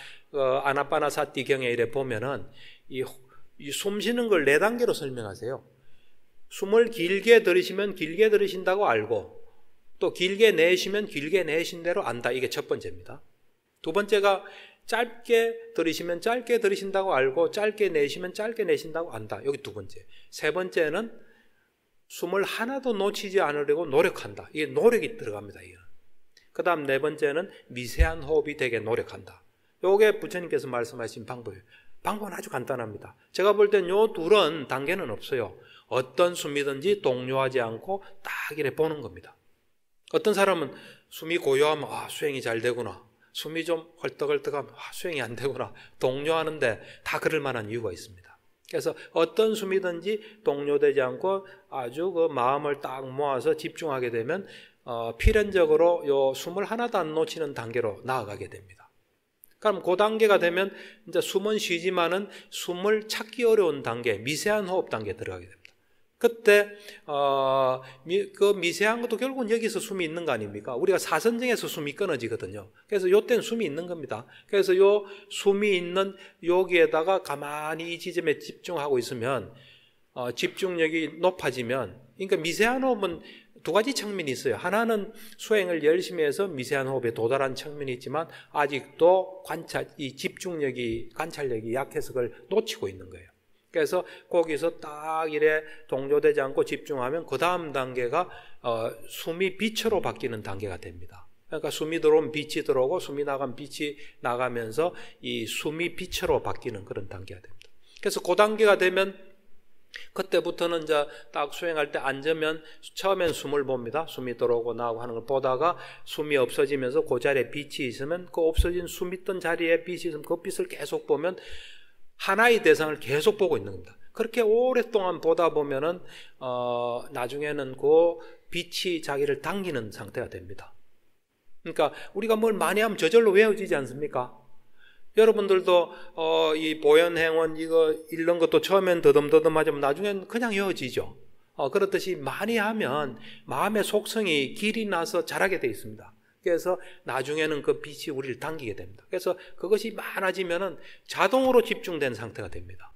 아나파나사티 경에 이래 보면은 이 숨 쉬는 걸 4단계로 설명하세요. 숨을 길게 들이시면 길게 들이신다고 알고 또 길게 내쉬면 길게 내쉰 대로 안다. 이게 첫 번째입니다. 두 번째가 짧게 들이시면 짧게 들이신다고 알고 짧게 내쉬면 짧게 내쉰다고 안다. 여기 두 번째. 세 번째는 숨을 하나도 놓치지 않으려고 노력한다. 이게 노력이 들어갑니다. 그 다음 네 번째는 미세한 호흡이 되게 노력한다. 요게 부처님께서 말씀하신 방법이에요. 방법은 아주 간단합니다. 제가 볼 땐 요 둘은 단계는 없어요. 어떤 숨이든지 동요하지 않고 딱 이래 보는 겁니다. 어떤 사람은 숨이 고요하면 수행이 잘 되구나. 숨이 좀 헐떡헐떡하면 수행이 안 되구나. 동요하는데 다 그럴 만한 이유가 있습니다. 그래서 어떤 숨이든지 동요되지 않고 아주 그 마음을 딱 모아서 집중하게 되면 필연적으로 요 숨을 하나도 안 놓치는 단계로 나아가게 됩니다. 그럼 그 단계가 되면 이제 숨은 쉬지만은 숨을 찾기 어려운 단계, 미세한 호흡 단계에 들어가게 됩니다. 그때 그 미세한 것도 결국은 여기서 숨이 있는 거 아닙니까? 우리가 사선정에서 숨이 끊어지거든요. 그래서 요때는 숨이 있는 겁니다. 그래서 요 숨이 있는 여기에다가 가만히 이 지점에 집중하고 있으면 집중력이 높아지면, 그러니까 미세한 호흡은 두 가지 측면이 있어요. 하나는 수행을 열심히 해서 미세한 호흡에 도달한 측면이 있지만 아직도 이 집중력이, 관찰력이 약해서 그걸 놓치고 있는 거예요. 그래서 거기서 딱 이래 동조되지 않고 집중하면 그 다음 단계가 숨이 빛으로 바뀌는 단계가 됩니다. 그러니까 숨이 들어오면 빛이 들어오고 숨이 나가면 빛이 나가면서 이 숨이 빛으로 바뀌는 그런 단계가 됩니다. 그래서 그 단계가 되면 그때부터는 이제 딱 수행할 때 앉으면 처음엔 숨을 봅니다. 숨이 들어오고 나오고 하는 걸 보다가 숨이 없어지면서 그 자리에 빛이 있으면 그 없어진 숨 있던 자리에 빛이 있으면 그 빛을 계속 보면 하나의 대상을 계속 보고 있는 겁니다. 그렇게 오랫동안 보다 보면은 나중에는 그 빛이 자기를 당기는 상태가 됩니다. 그러니까 우리가 뭘 많이 하면 저절로 외워지지 않습니까? 여러분들도 이 보현행원 이거 읽는 것도 처음엔 더듬더듬하지만 나중엔 그냥 외워지죠. 그렇듯이 많이 하면 마음의 속성이 길이 나서 자라게 되어 있습니다. 그래서 나중에는 그 빛이 우리를 당기게 됩니다. 그래서 그것이 많아지면은 자동으로 집중된 상태가 됩니다.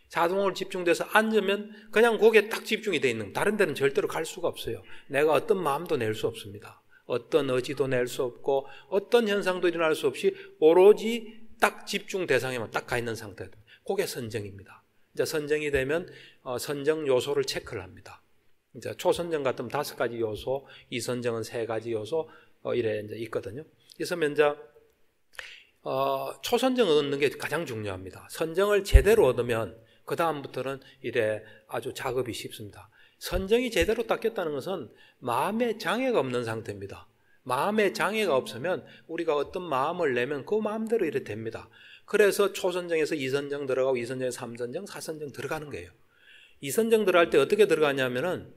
자동으로 집중돼서 앉으면 그냥 거기에 딱 집중이 되어 있는, 다른 데는 절대로 갈 수가 없어요. 내가 어떤 마음도 낼 수 없습니다. 어떤 의지도 낼 수 없고 어떤 현상도 일어날 수 없이 오로지 딱 집중 대상에만 딱 가 있는 상태가 됩니다. 그게 선정입니다. 이제 선정이 되면 선정 요소를 체크를 합니다. 이제 초선정 같으면 5가지 요소, 이선정은 3가지 요소 이래 이제 있거든요. 그래서 이제 초선정을 얻는 게 가장 중요합니다. 선정을 제대로 얻으면 그 다음부터는 이래 아주 작업이 쉽습니다. 선정이 제대로 닦였다는 것은 마음에 장애가 없는 상태입니다. 마음에 장애가 없으면 우리가 어떤 마음을 내면 그 마음대로 이래 됩니다. 그래서 초선정에서 이선정 들어가고 이선정에서 삼선정, 사선정 들어가는 거예요. 이선정 들어갈 때 어떻게 들어가냐면은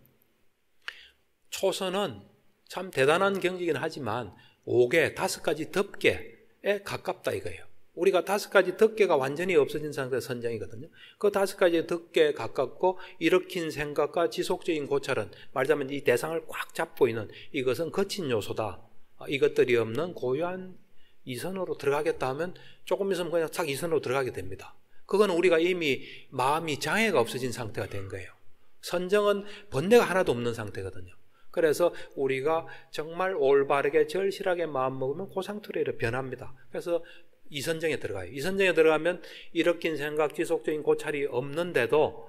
초선은 참 대단한 경지긴 하지만 5개, 5가지 덮개에 가깝다 이거예요. 우리가 5가지 덮개가 완전히 없어진 상태에서 선정이거든요. 그 5가지 덮개에 가깝고 일으킨 생각과 지속적인 고찰은 말하자면 이 대상을 꽉 잡고 있는 이것은 거친 요소다. 이것들이 없는 고유한 이선으로 들어가겠다 하면 조금 있으면 그냥 딱 이선으로 들어가게 됩니다. 그거는 우리가 이미 마음이 장애가 없어진 상태가 된 거예요. 선정은 번뇌가 하나도 없는 상태거든요. 그래서 우리가 정말 올바르게 절실하게 마음 먹으면 그 상태로 이렇게 변합니다. 그래서 이선정에 들어가요. 이선정에 들어가면 일으킨 생각, 지속적인 고찰이 없는데도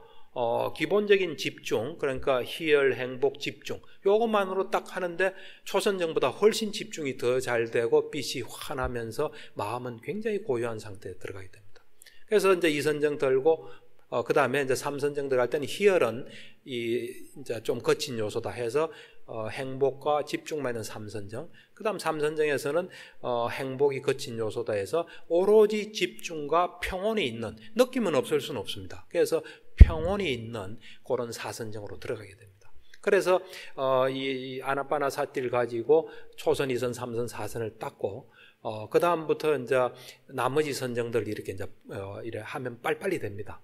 기본적인 집중, 그러니까 희열, 행복, 집중 요것만으로 딱 하는데 초선정보다 훨씬 집중이 더 잘 되고 빛이 환하면서 마음은 굉장히 고요한 상태에 들어가게 됩니다. 그래서 이제 이선정 들고 그 다음에 이제 삼선정 들어갈 때는 희열은 이제 좀 거친 요소다 해서 행복과 집중만 있는 삼선정. 그 다음 삼선정에서는 행복이 거친 요소다 해서 오로지 집중과 평온이 있는, 느낌은 없을 수는 없습니다. 그래서 평온이 있는 그런 사선정으로 들어가게 됩니다. 그래서 이 아나파나사티를 가지고 초선, 이선, 삼선, 사선을 닦고 그 다음부터 이제 나머지 선정들 이렇게 이제 이래 하면 빨리빨리 됩니다.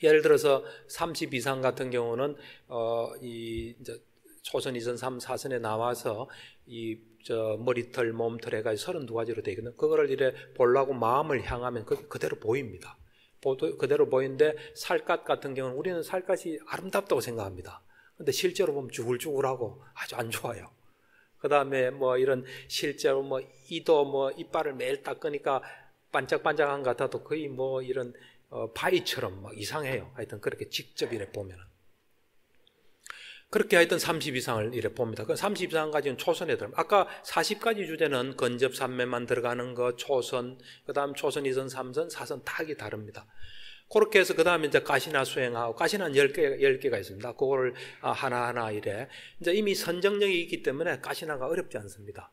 예를 들어서 30 이상 같은 경우는 이제 초선, 이선, 3, 4선에 나와서 머리털, 몸털 해가지고 32가지로 되어 있거든요. 그거를 이래 보려고 마음을 향하면 그대로 보입니다. 그대로 보이는데 살갗 같은 경우는 우리는 살갗이 아름답다고 생각합니다. 근데 실제로 보면 쭈글쭈글하고 아주 안 좋아요. 그 다음에 뭐 이런 실제로 뭐 이도 뭐 이빨을 매일 닦으니까 반짝반짝한 것 같아도 거의 뭐 이런 바위처럼 막 이상해요. 하여튼 그렇게 직접 이래 보면은. 그렇게 하여튼 30 이상을 이래 봅니다. 그 30 이상까지는 초선에 들어갑니다. 아까 40가지 주제는 건접, 삼매만 들어가는 거, 초선, 그 다음 초선, 이선, 삼선, 사선 탁이 다릅니다. 그렇게 해서 그 다음에 이제 가시나 수행하고, 가시나는 10개가 있습니다. 그거를 하나하나 이래. 이제 이미 선정력이 있기 때문에 가시나가 어렵지 않습니다.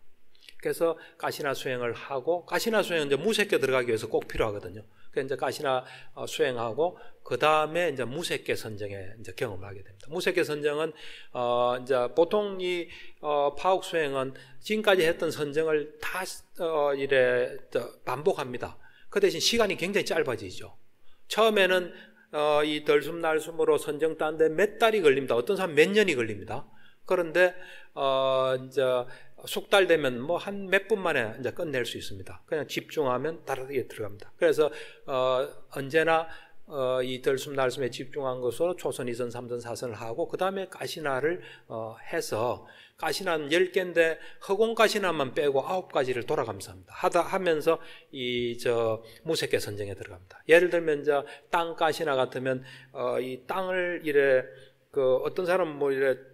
그래서 가시나 수행을 하고, 가시나 수행은 이제 무색계 들어가기 위해서 꼭 필요하거든요. 그래서 이제 가시나 수행하고, 그 다음에 이제 무색계 선정에 이제 경험을 하게 됩니다. 무색계 선정은, 이제 보통 이, 파옥 수행은 지금까지 했던 선정을 다, 이래, 반복합니다. 그 대신 시간이 굉장히 짧아지죠. 처음에는, 이 덜숨날숨으로 선정 따는데 몇 달이 걸립니다. 어떤 사람 몇 년이 걸립니다. 그런데, 이제, 숙달 되면 뭐 한 몇 분 만에 이제 끝낼 수 있습니다. 그냥 집중하면 다르게 들어갑니다. 그래서 언제나 이 덜숨날숨에 집중한 것으로 초선, 이선, 삼선, 사선을 하고 그 다음에 가시나를 해서 가시나는 10개인데 허공 가시나만 빼고 9가지를 돌아가면서 합니다. 하면서 무색계 선정에 들어갑니다. 예를 들면 이제 땅 가시나 같으면 이 땅을 이래 어떤 사람은 뭐 이래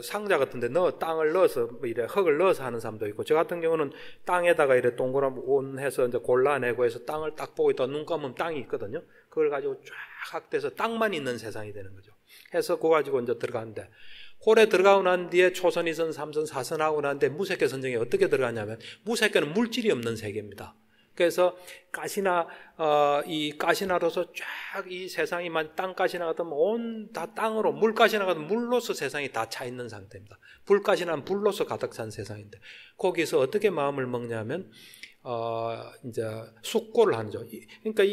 상자 같은데 땅을 넣어서 뭐 이래 흙을 넣어서 하는 사람도 있고, 저 같은 경우는 땅에다가 이래 동그란 온 해서 이제 골라내고 해서 땅을 딱 보고 있다가 눈 감으면 땅이 있거든요. 그걸 가지고 쫙 확대해서 땅만 있는 세상이 되는 거죠. 해서 그거 가지고 이제 들어가는데, 홀에 들어가고 난 뒤에 초선, 이선, 삼선, 사선 하고 난 뒤에 무색계 선정에 어떻게 들어가냐면, 무색계는 물질이 없는 세계입니다. 그래서 이 가시나로서 쫙 이 세상이만 땅 가시나 같으면 온 다 땅으로, 물 가시나 같으면 물로서 세상이 다 차 있는 상태입니다. 불 가시나는 불로서 가득 찬 세상인데, 거기서 어떻게 마음을 먹냐면, 이제 숙고를 하죠. 그러니까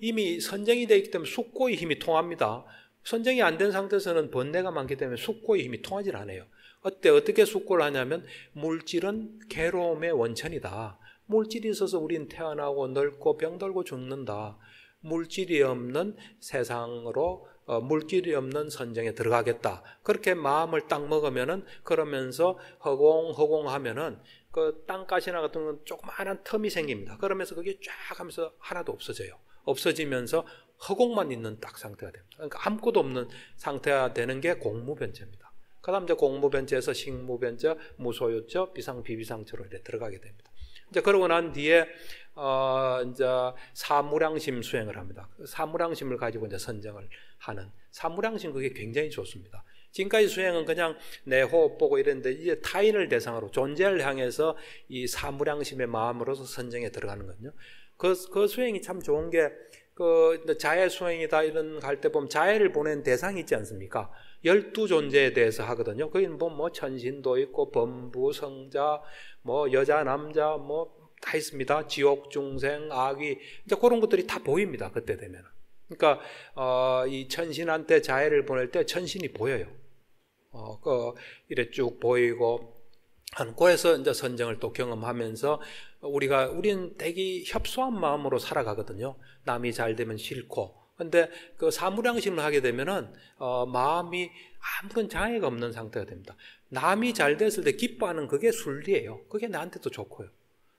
이미 선정이 되어 있기 때문에 숙고의 힘이 통합니다. 선정이 안 된 상태에서는 번뇌가 많기 때문에 숙고의 힘이 통하지 않아요. 어떻게 숙고를 하냐면, 물질은 괴로움의 원천이다. 물질이 있어서 우린 태어나고 늙고 병들고 죽는다. 물질이 없는 세상으로 물질이 없는 선정에 들어가겠다. 그렇게 마음을 딱 먹으면은, 그러면서 허공하면은 그 땅가시나 같은 건 조그마한 틈이 생깁니다. 그러면서 그게 쫙 하면서 하나도 없어져요. 없어지면서 허공만 있는 딱 상태가 됩니다. 그러니까 아무것도 없는 상태가 되는 게 공무변체입니다. 그 다음 이제 공무변체에서 식무변체, 무소유처, 비상, 비비상처로 이렇게 들어가게 됩니다. 이제 그러고 난 뒤에 이제 사무량심 수행을 합니다. 사무량심을 가지고 이제 선정을 하는 사무량심, 그게 굉장히 좋습니다. 지금까지 수행은 그냥 내 호흡 보고 이랬는데, 이제 타인을 대상으로 존재를 향해서 이 사무량심의 마음으로서 선정에 들어가는 거거든요. 그 수행이 참 좋은 게, 자해 수행이다 이런 갈 때 보면 자해를 보낸 대상이 있지 않습니까? 12존재에 대해서 하거든요. 거기는 뭐 천신도 있고 범부, 성자, 뭐 여자, 남자, 뭐 다 있습니다. 지옥, 중생, 악이 이제 그런 것들이 다 보입니다. 그때 되면. 그러니까 이 천신한테 자해를 보낼 때 천신이 보여요. 이래 쭉 보이고 한 거에서 이제 선정을 또 경험하면서 우리는 되게 협소한 마음으로 살아가거든요. 남이 잘 되면 싫고. 근데 그 사무량심을 하게 되면은 마음이 아무런 장애가 없는 상태가 됩니다. 남이 잘 됐을 때 기뻐하는 그게 순리예요. 그게 나한테도 좋고요.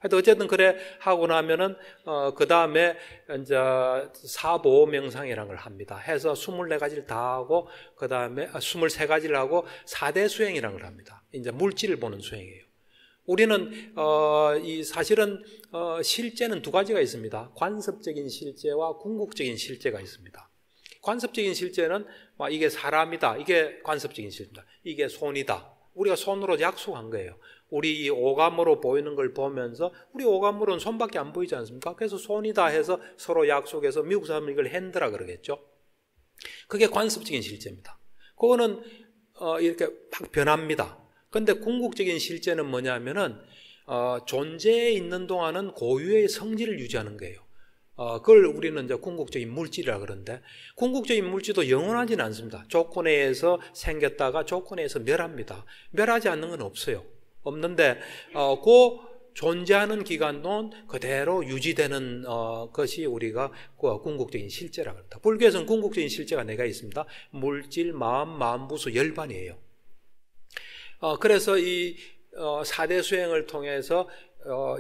하여튼 어쨌든 그래 하고 나면은 그 다음에 이제 사보호 명상이라는 걸 합니다. 해서 24가지를 다 하고 그 다음에 23가지를 하고 4대 수행이라는 걸 합니다. 이제 물질을 보는 수행이에요. 우리는 사실은 실제는 두 가지가 있습니다. 관습적인 실제와 궁극적인 실제가 있습니다. 관습적인 실제는 이게 사람이다. 이게 관습적인 실제입니다. 이게 손이다. 우리가 손으로 약속한 거예요. 우리 이 오감으로 보이는 걸 보면서 우리 오감으로는 손밖에 안 보이지 않습니까? 그래서 손이다 해서 서로 약속해서 미국 사람은 이걸 핸드라 그러겠죠. 그게 관습적인 실제입니다. 그거는 이렇게 막 변합니다. 근데 궁극적인 실제는 뭐냐면은 존재에 있는 동안은 고유의 성질을 유지하는 거예요. 그걸 우리는 이제 궁극적인 물질이라 그러는데 궁극적인 물질도 영원하지는 않습니다. 조건에 의해서 생겼다가 조건에 의해서 멸합니다. 멸하지 않는 건 없어요. 없는데 그 존재하는 기간도 그대로 유지되는 것이 우리가 궁극적인 실제라 그럽니다. 불교에서는 궁극적인 실제가 네가 있습니다. 물질, 마음, 마음부수, 열반이에요. 그래서 이 4대 수행을 통해서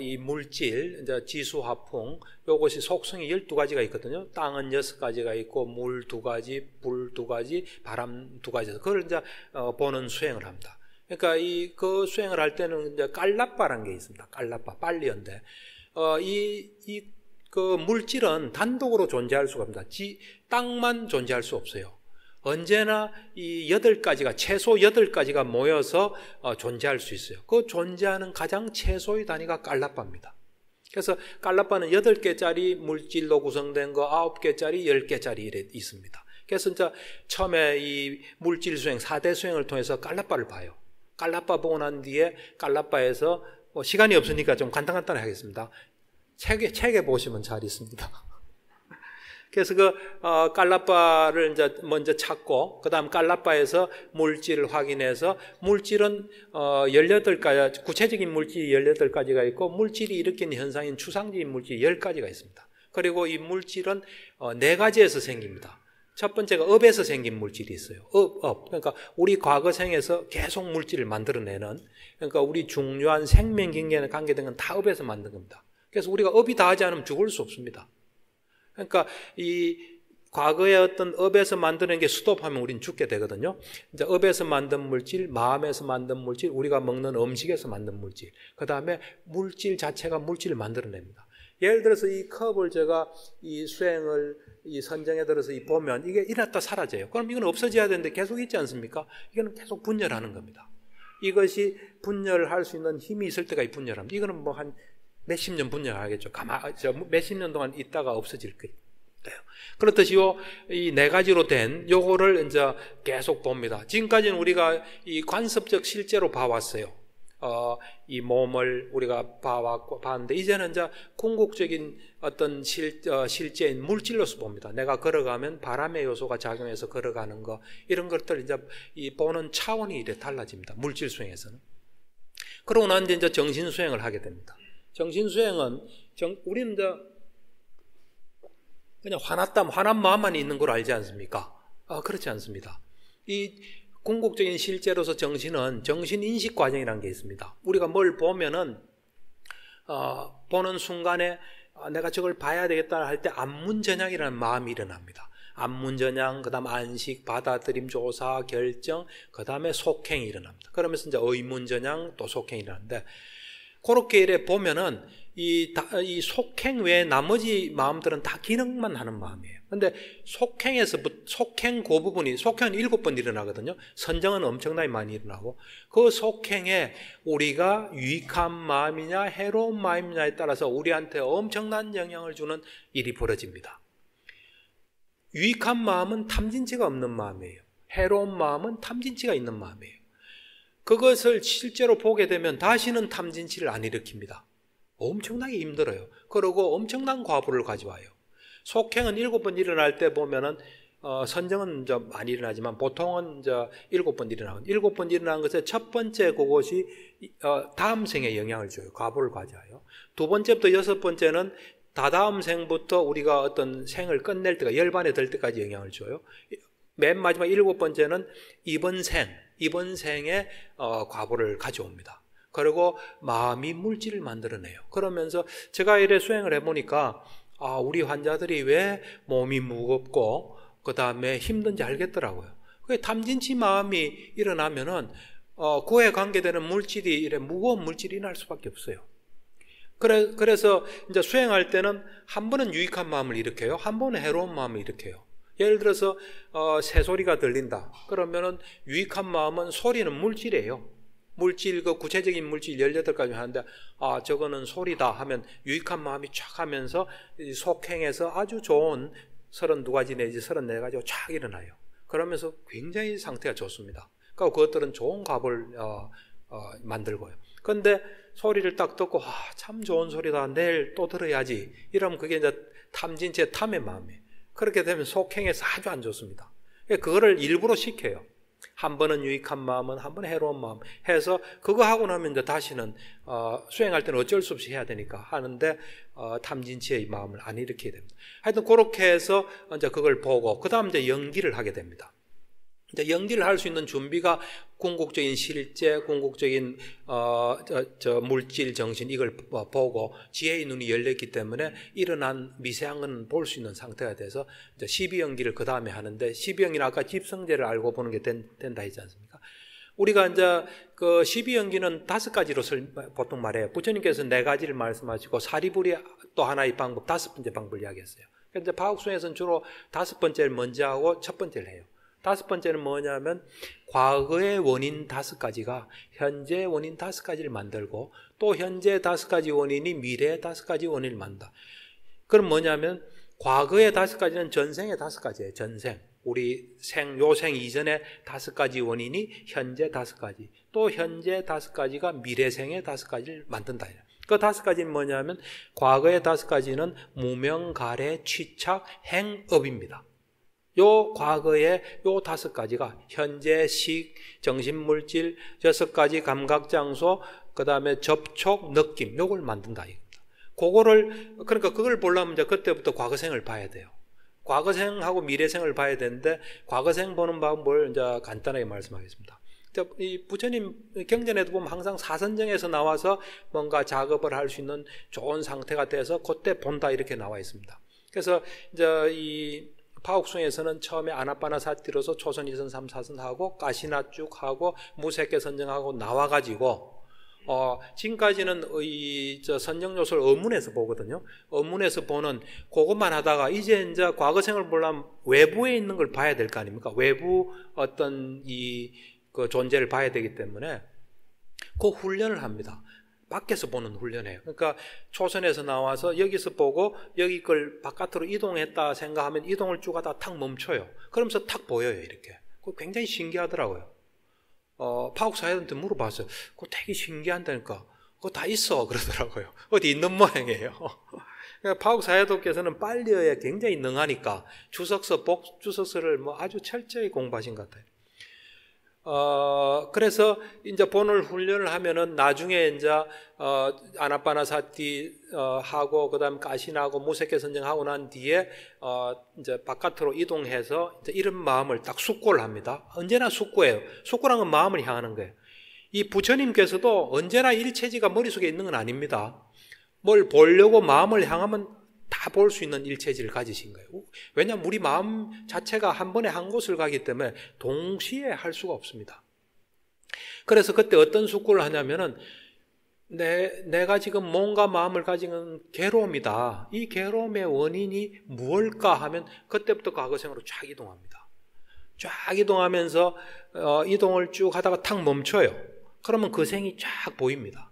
이 물질, 이제 지수화풍, 요것이 속성이 12가지가 있거든요. 땅은 6가지가 있고, 물 2가지, 불 2가지, 바람 2가지. 그걸 이제 보는 수행을 합니다. 그러니까 그 수행을 할 때는 이제 깔라빠라는 게 있습니다. 깔라빠, 빨리언데. 그 물질은 단독으로 존재할 수가 없습니다. 땅만 존재할 수 없어요. 언제나 이 8가지가, 최소 8가지가 모여서 존재할 수 있어요. 그 존재하는 가장 최소의 단위가 깔라빠입니다. 그래서 깔라빠는 8개짜리 물질로 구성된 거 9개짜리, 10개짜리 이래 있습니다. 그래서 이제 처음에 이 물질 수행, 4대 수행을 통해서 깔라빠를 봐요. 깔라빠 보고 난 뒤에 깔라빠에서 시간이 없으니까 좀 간단간단하게 하겠습니다. 책에 보시면 잘 있습니다. 그래서 그 깔라빠를 이제 먼저 찾고 그다음 깔라빠에서 물질을 확인해서 물질은 18가지, 구체적인 물질이 18가지가 있고 물질이 일으키는 현상인 추상적인 물질이 10가지가 있습니다. 그리고 이 물질은 4가지에서 생깁니다. 첫 번째가 업에서 생긴 물질이 있어요. 업. 그러니까 우리 과거생에서 계속 물질을 만들어내는, 그러니까 우리 중요한 생명 관계된 건 다 업에서 만든 겁니다. 그래서 우리가 업이 다 하지 않으면 죽을 수 없습니다. 그러니까 이 과거의 어떤 업에서 만드는 게 스톱하면 우리는 죽게 되거든요. 이제 업에서 만든 물질, 마음에서 만든 물질, 우리가 먹는 음식에서 만든 물질, 그 다음에 물질 자체가 물질을 만들어냅니다. 예를 들어서 이 컵을 제가 이 수행을 이 선정에 들어서 보면 이게 이랬다 사라져요. 그럼 이건 없어져야 되는데 계속 있지 않습니까? 이거는 계속 분열하는 겁니다. 이것이 분열할 수 있는 힘이 있을 때가 이 분열합니다. 이거는 뭐 한 몇십 년 분열하겠죠. 몇십 년 동안 있다가 없어질 거예요. 그렇듯이 이 4가지로 된 요거를 이제 계속 봅니다. 지금까지는 우리가 이 관습적 실제로 봐왔어요. 이 몸을 우리가 봤는데 이제는 이제 궁극적인 어떤 실제인 물질로서 봅니다. 내가 걸어가면 바람의 요소가 작용해서 걸어가는 거, 이런 것들 이제 이 보는 차원이 이래 달라집니다. 물질 수행에서는. 그러고 난 뒤에 이제 정신 수행을 하게 됩니다. 정신 수행은 우리는 이제 그냥 화난 마음만 있는 걸 알지 않습니까? 그렇지 않습니다. 이 궁극적인 실제로서 정신은 정신인식 과정이라는 게 있습니다. 우리가 뭘 보면은 보는 순간에 내가 저걸 봐야 되겠다 할 때 안문전향이라는 마음이 일어납니다. 안문전향, 그 다음 안식, 받아들임, 조사, 결정, 그 다음에 속행이 일어납니다. 그러면서 이제 의문전향, 또 속행이 일어나는데, 그렇게 이래 보면은 이 속행 외에 나머지 마음들은 다 기능만 하는 마음이에요. 근데 속행 그 부분이, 속행은 7번 일어나거든요. 선정은 엄청나게 많이 일어나고, 그 속행에 우리가 유익한 마음이냐 해로운 마음이냐에 따라서 우리한테 엄청난 영향을 주는 일이 벌어집니다. 유익한 마음은 탐진치가 없는 마음이에요. 해로운 마음은 탐진치가 있는 마음이에요. 그것을 실제로 보게 되면 다시는 탐진치를 안 일으킵니다. 엄청나게 힘들어요. 그리고 엄청난 과부를 가져와요. 속행은 7번 일어날 때 보면은 선정은 많이 일어나지만 보통은 7번 일어나고 7번 일어나는 것의 첫 번째 그것이 다음 생에 영향을 줘요. 과부를 가져와요. 두 번째부터 6번째는 다다음 생부터 우리가 어떤 생을 끝낼 때가 열반에 들 때까지 영향을 줘요. 맨 마지막 7번째는 이번 생에 과부를 가져옵니다. 그리고 마음이 물질을 만들어내요. 그러면서 제가 이래 수행을 해보니까 우리 환자들이 왜 몸이 무겁고 그 다음에 힘든지 알겠더라고요. 그게 탐진치 마음이 일어나면은 그에 관계되는 물질이 이래 무거운 물질이 일어날 수밖에 없어요. 그래서 이제 수행할 때는 한 번은 유익한 마음을 일으켜요. 한 번은 해로운 마음을 일으켜요. 예를 들어서 새소리가 들린다. 그러면은 유익한 마음은 소리는 물질이에요. 물질, 그 구체적인 물질 18가지 하는데 저거는 소리다 하면 유익한 마음이 쫙 하면서 속행해서 아주 좋은 32가지 내지 34가지가 쫙 일어나요. 그러면서 굉장히 상태가 좋습니다. 그러니까 그것들은 좋은 값을 만들고요. 그런데 소리를 딱 듣고 참 좋은 소리다. 내일 또 들어야지. 이러면 그게 이제 탐진치의 탐의 마음이에요. 그렇게 되면 속행에서 아주 안 좋습니다. 그거를 일부러 시켜요. 한 번은 유익한 마음은 한 번은 해로운 마음 해서 그거 하고 나면 이제 다시는 수행할 때는 어쩔 수 없이 해야 되니까 하는데 탐진치의 마음을 안 일으키게 됩니다. 하여튼 그렇게 해서 이제 그걸 보고 그 다음 이제 연기를 하게 됩니다. 이제 연기를 할 수 있는 준비가 궁극적인 실제, 궁극적인 물질, 정신 이걸 보고 지혜의 눈이 열렸기 때문에 일어난 미세한 건 볼 수 있는 상태가 돼서 이제 12연기를 그 다음에 하는데 12연기는 아까 집성제를 알고 보는 게 된다 했지 않습니까? 우리가 이제 그 12연기는 5가지로 보통 말해요. 부처님께서 4가지를 말씀하시고 사리불이 또 하나의 방법, 5번째 방법을 이야기했어요. 그런데 파옥수에서는 주로 5번째를 먼저 하고 첫 번째를 해요. 5번째는 뭐냐면 과거의 원인 5가지가 현재의 원인 5가지를 만들고 또 현재의 5가지 원인이 미래의 5가지 원인을 만든다. 그럼 뭐냐면 과거의 5가지는 전생의 5가지예요. 전생. 우리 요생 이전의 5가지 원인이 현재 5가지. 또 현재 5가지가 미래생의 5가지를 만든다. 그 5가지는 뭐냐면 과거의 5가지는 무명, 가래, 취착, 행업입니다. 요 과거의 요 5가지가 현재, 식, 정신물질, 6가지 감각장소, 그 다음에 접촉, 느낌, 요걸 만든다. 그러니까 그걸 보려면 이제 그때부터 과거생을 봐야 돼요. 과거생하고 미래생을 봐야 되는데 과거생 보는 방법을 이제 간단하게 말씀하겠습니다. 이 부처님 경전에도 보면 항상 사선정에서 나와서 뭔가 작업을 할 수 있는 좋은 상태가 돼서 그때 본다 이렇게 나와 있습니다. 그래서 이제 이 파옥송에서는 처음에 아나빠나사티로서 초선 2선 3, 4선 하고 가시나 쭉 하고 무색계 선정하고 나와가지고 지금까지는 이 선정 요소를 어문에서 보거든요. 어문에서 보는 그것만 하다가 이제 과거생을 보려면 외부에 있는 걸 봐야 될 거 아닙니까? 외부 어떤 그 존재를 봐야 되기 때문에 그 훈련을 합니다. 밖에서 보는 훈련이에요. 그러니까 초선에서 나와서 여기서 보고 여기 걸 바깥으로 이동했다 생각하면 이동을 쭉 하다가 탁 멈춰요. 그러면서 탁 보여요. 이렇게. 그거 굉장히 신기하더라고요. 파옥사회한테 물어봤어요. 그거 되게 신기한다니까. 그거 다 있어 그러더라고요. 어디 있는 모양이에요. 그러니까 파옥사회도께서는 빨리어야 굉장히 능하니까 주석서를 아주 철저히 공부하신 것 같아요. 그래서 이제 본을 훈련을 하면은 나중에 이제 아나빠나사티 하고 그다음 가신하고 무색계 선정하고 난 뒤에 이제 바깥으로 이동해서 이제 이런 마음을 딱 숙고를 합니다. 언제나 숙고예요. 숙고란 건 마음을 향하는 거예요. 이 부처님께서도 언제나 일체지가 머릿속에 있는 건 아닙니다. 뭘 보려고 마음을 향하면 다 볼 수 있는 일체지를 가지신 거예요. 왜냐하면 우리 마음 자체가 한 번에 한 곳을 가기 때문에 동시에 할 수가 없습니다. 그래서 그때 어떤 숙고를 하냐면은 내가 지금 뭔가 마음을 가진 괴로움이다. 이 괴로움의 원인이 무엇일까 하면 그때부터 과거생으로 쫙 이동합니다. 쫙 이동하면서 이동을 쭉 하다가 탁 멈춰요. 그러면 그 생이 쫙 보입니다.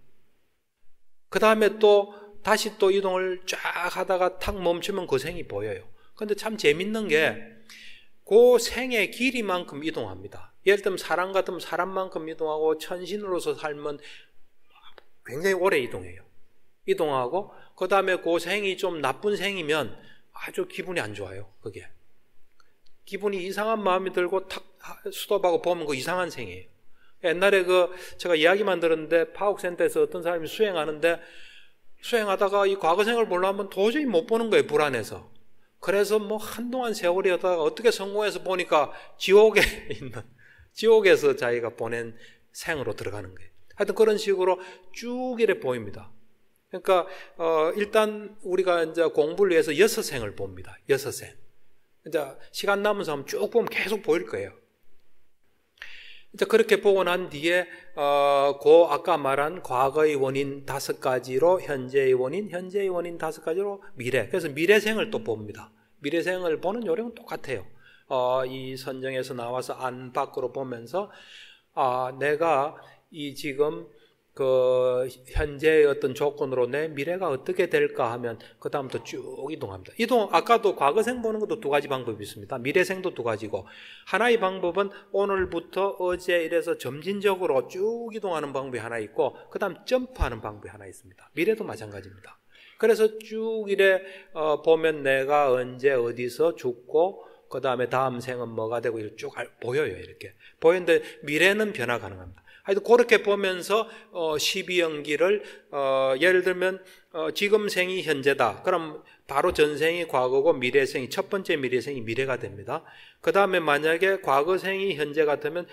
그 다음에 또 다시 또 이동을 쫙 하다가 탁 멈추면 그 생이 보여요. 그런데 참 재밌는 게 그 생의 길이만큼 이동합니다. 예를 들면 사람 같으면 사람만큼 이동하고 천신으로서 살면 굉장히 오래 이동해요. 이동하고 그 다음에 그 생이 좀 나쁜 생이면 아주 기분이 안 좋아요. 그게 기분이 이상한 마음이 들고 탁 스톱하고 보면 그 이상한 생이에요. 옛날에 제가 이야기만 들었는데 파옥센터에서 어떤 사람이 수행하는데 수행하다가 이 과거생을 보려면 도저히 못 보는 거예요. 불안해서. 그래서 뭐 한동안 세월이 하다가 어떻게 성공해서 보니까 지옥에 있는, 지옥에서 자기가 보낸 생으로 들어가는 거예요. 하여튼 그런 식으로 쭉 이래 보입니다. 그러니까 일단 우리가 이제 공부를 위해서 6생을 봅니다. 6생. 이제 시간 남은 사람 쭉 보면 계속 보일 거예요. 이제 그렇게 보고 난 뒤에 아까 말한 과거의 원인 5가지로 현재의 원인 5가지로 미래. 그래서 미래생을 또 봅니다. 미래생을 보는 요령은 똑같아요. 이 선정에서 나와서 안 밖으로 보면서 내가 이 지금 현재의 어떤 조건으로 내 미래가 어떻게 될까 하면 그 다음부터 쭉 이동합니다. 아까도 과거생 보는 것도 2가지 방법이 있습니다. 미래생도 2가지고 하나의 방법은 오늘부터 어제 이래서 점진적으로 쭉 이동하는 방법이 하나 있고 그 다음 점프하는 방법이 하나 있습니다. 미래도 마찬가지입니다. 그래서 쭉 이래 보면 내가 언제 어디서 죽고 그 다음에 다음 생은 뭐가 되고 이렇게 쭉 보여요. 이렇게 보이는데 미래는 변화 가능합니다. 하여튼 그렇게 보면서 12연기를 예를 들면 지금 생이 현재다. 그럼 바로 전생이 과거고 미래생이 첫 번째 미래생이 미래가 됩니다. 그 다음에 만약에 과거생이 현재 같으면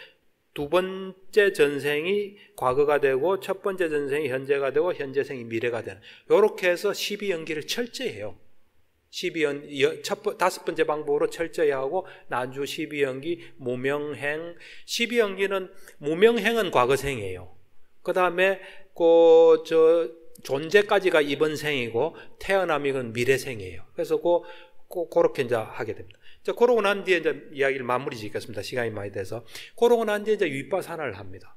2번째 전생이 과거가 되고 첫 번째 전생이 현재가 되고 현재생이 미래가 되는 이렇게 해서 12연기를 철저히 해요. 5번째 방법으로 철저히 하고 나주 12연기 무명행 12연기는 무명행은 과거생이에요. 그 다음에 존재까지가 이번 생이고 태어남이 건 미래생이에요. 그래서 그렇게 이제 하게 됩니다. 자, 그러고 난 뒤에 이제 이야기를 마무리 짓겠습니다. 시간이 많이 돼서. 그러고 난 뒤에 이제 윗바사나를 합니다.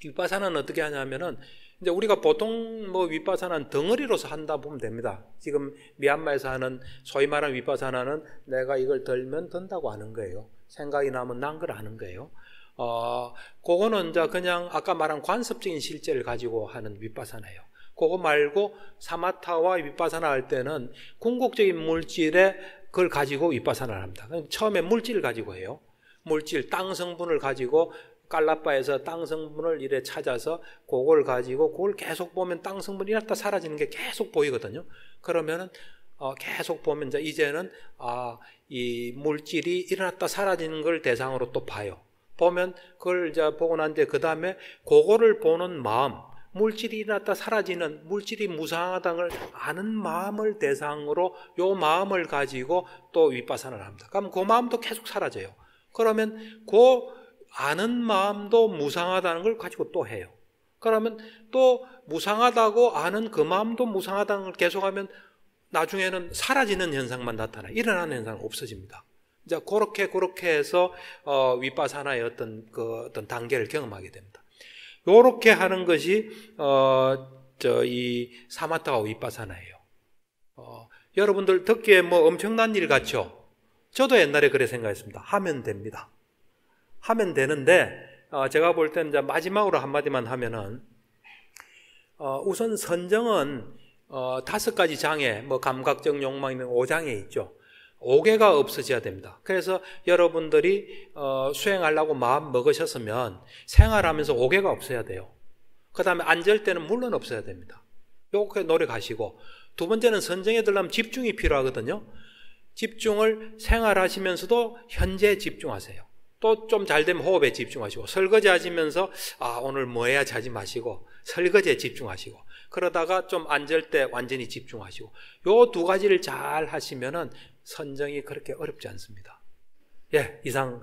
윗바사나는 어떻게 하냐면은 이제 우리가 보통 윗바사나는 덩어리로서 한다 보면 됩니다. 지금 미얀마에서 하는 소위 말하는 윗바사나는 내가 이걸 들면 든다고 하는 거예요. 생각이 나면 난 걸 아는 거예요. 그거는 이제 그냥 아까 말한 관습적인 실제를 가지고 하는 윗바사나예요. 그거 말고 사마타와 윗바사나 할 때는 궁극적인 물질에 그걸 가지고 윗바사나를 합니다. 처음에 물질을 가지고 해요. 물질, 땅 성분을 가지고 깔라빠에서 땅 성분을 이래 찾아서 그걸 가지고 그걸 계속 보면 땅 성분이 일어났다 사라지는 게 계속 보이거든요. 그러면은 계속 보면 이제는 이 물질이 일어났다 사라지는 걸 대상으로 또 봐요. 보면 그걸 이제 보고 난 뒤에 그 다음에 그거를 보는 마음, 물질이 일어났다 사라지는 물질이 무상하다는 걸 아는 마음을 대상으로 요 마음을 가지고 또 윗바사나를 합니다. 그럼 그 마음도 계속 사라져요. 그러면 그 아는 마음도 무상하다는 걸 가지고 또 해요. 그러면 또 무상하다고 아는 그 마음도 무상하다는 걸 계속하면 나중에는 사라지는 현상만 나타나요. 일어나는 현상은 없어집니다. 이제 그렇게 해서 윗바사나의 어떤 단계를 경험하게 됩니다. 요렇게 하는 것이 이 사마타와 윗바사나예요. 여러분들 듣기에 엄청난 일 같죠? 저도 옛날에 그래 생각했습니다. 하면 됩니다. 하면 되는데 제가 볼 때는 이제 마지막으로 한마디만 하면은 우선 선정은 5가지 장애, 감각적 욕망 있는 5장애 있죠. 5개가 없어져야 됩니다. 그래서 여러분들이 수행하려고 마음 먹으셨으면 생활하면서 5개가 없어야 돼요. 그 다음에 앉을 때는 물론 없어야 됩니다. 요렇게 노력하시고, 2번째는 선정에 들려면 집중이 필요하거든요. 집중을 생활하시면서도 현재에 집중하세요. 또 좀 잘 되면 호흡에 집중하시고, 설거지 하시면서 오늘 뭐 해야지 하지 마시고 설거지에 집중하시고, 그러다가 좀 앉을 때 완전히 집중하시고, 요 2가지를 잘 하시면은 선정이 그렇게 어렵지 않습니다. 이상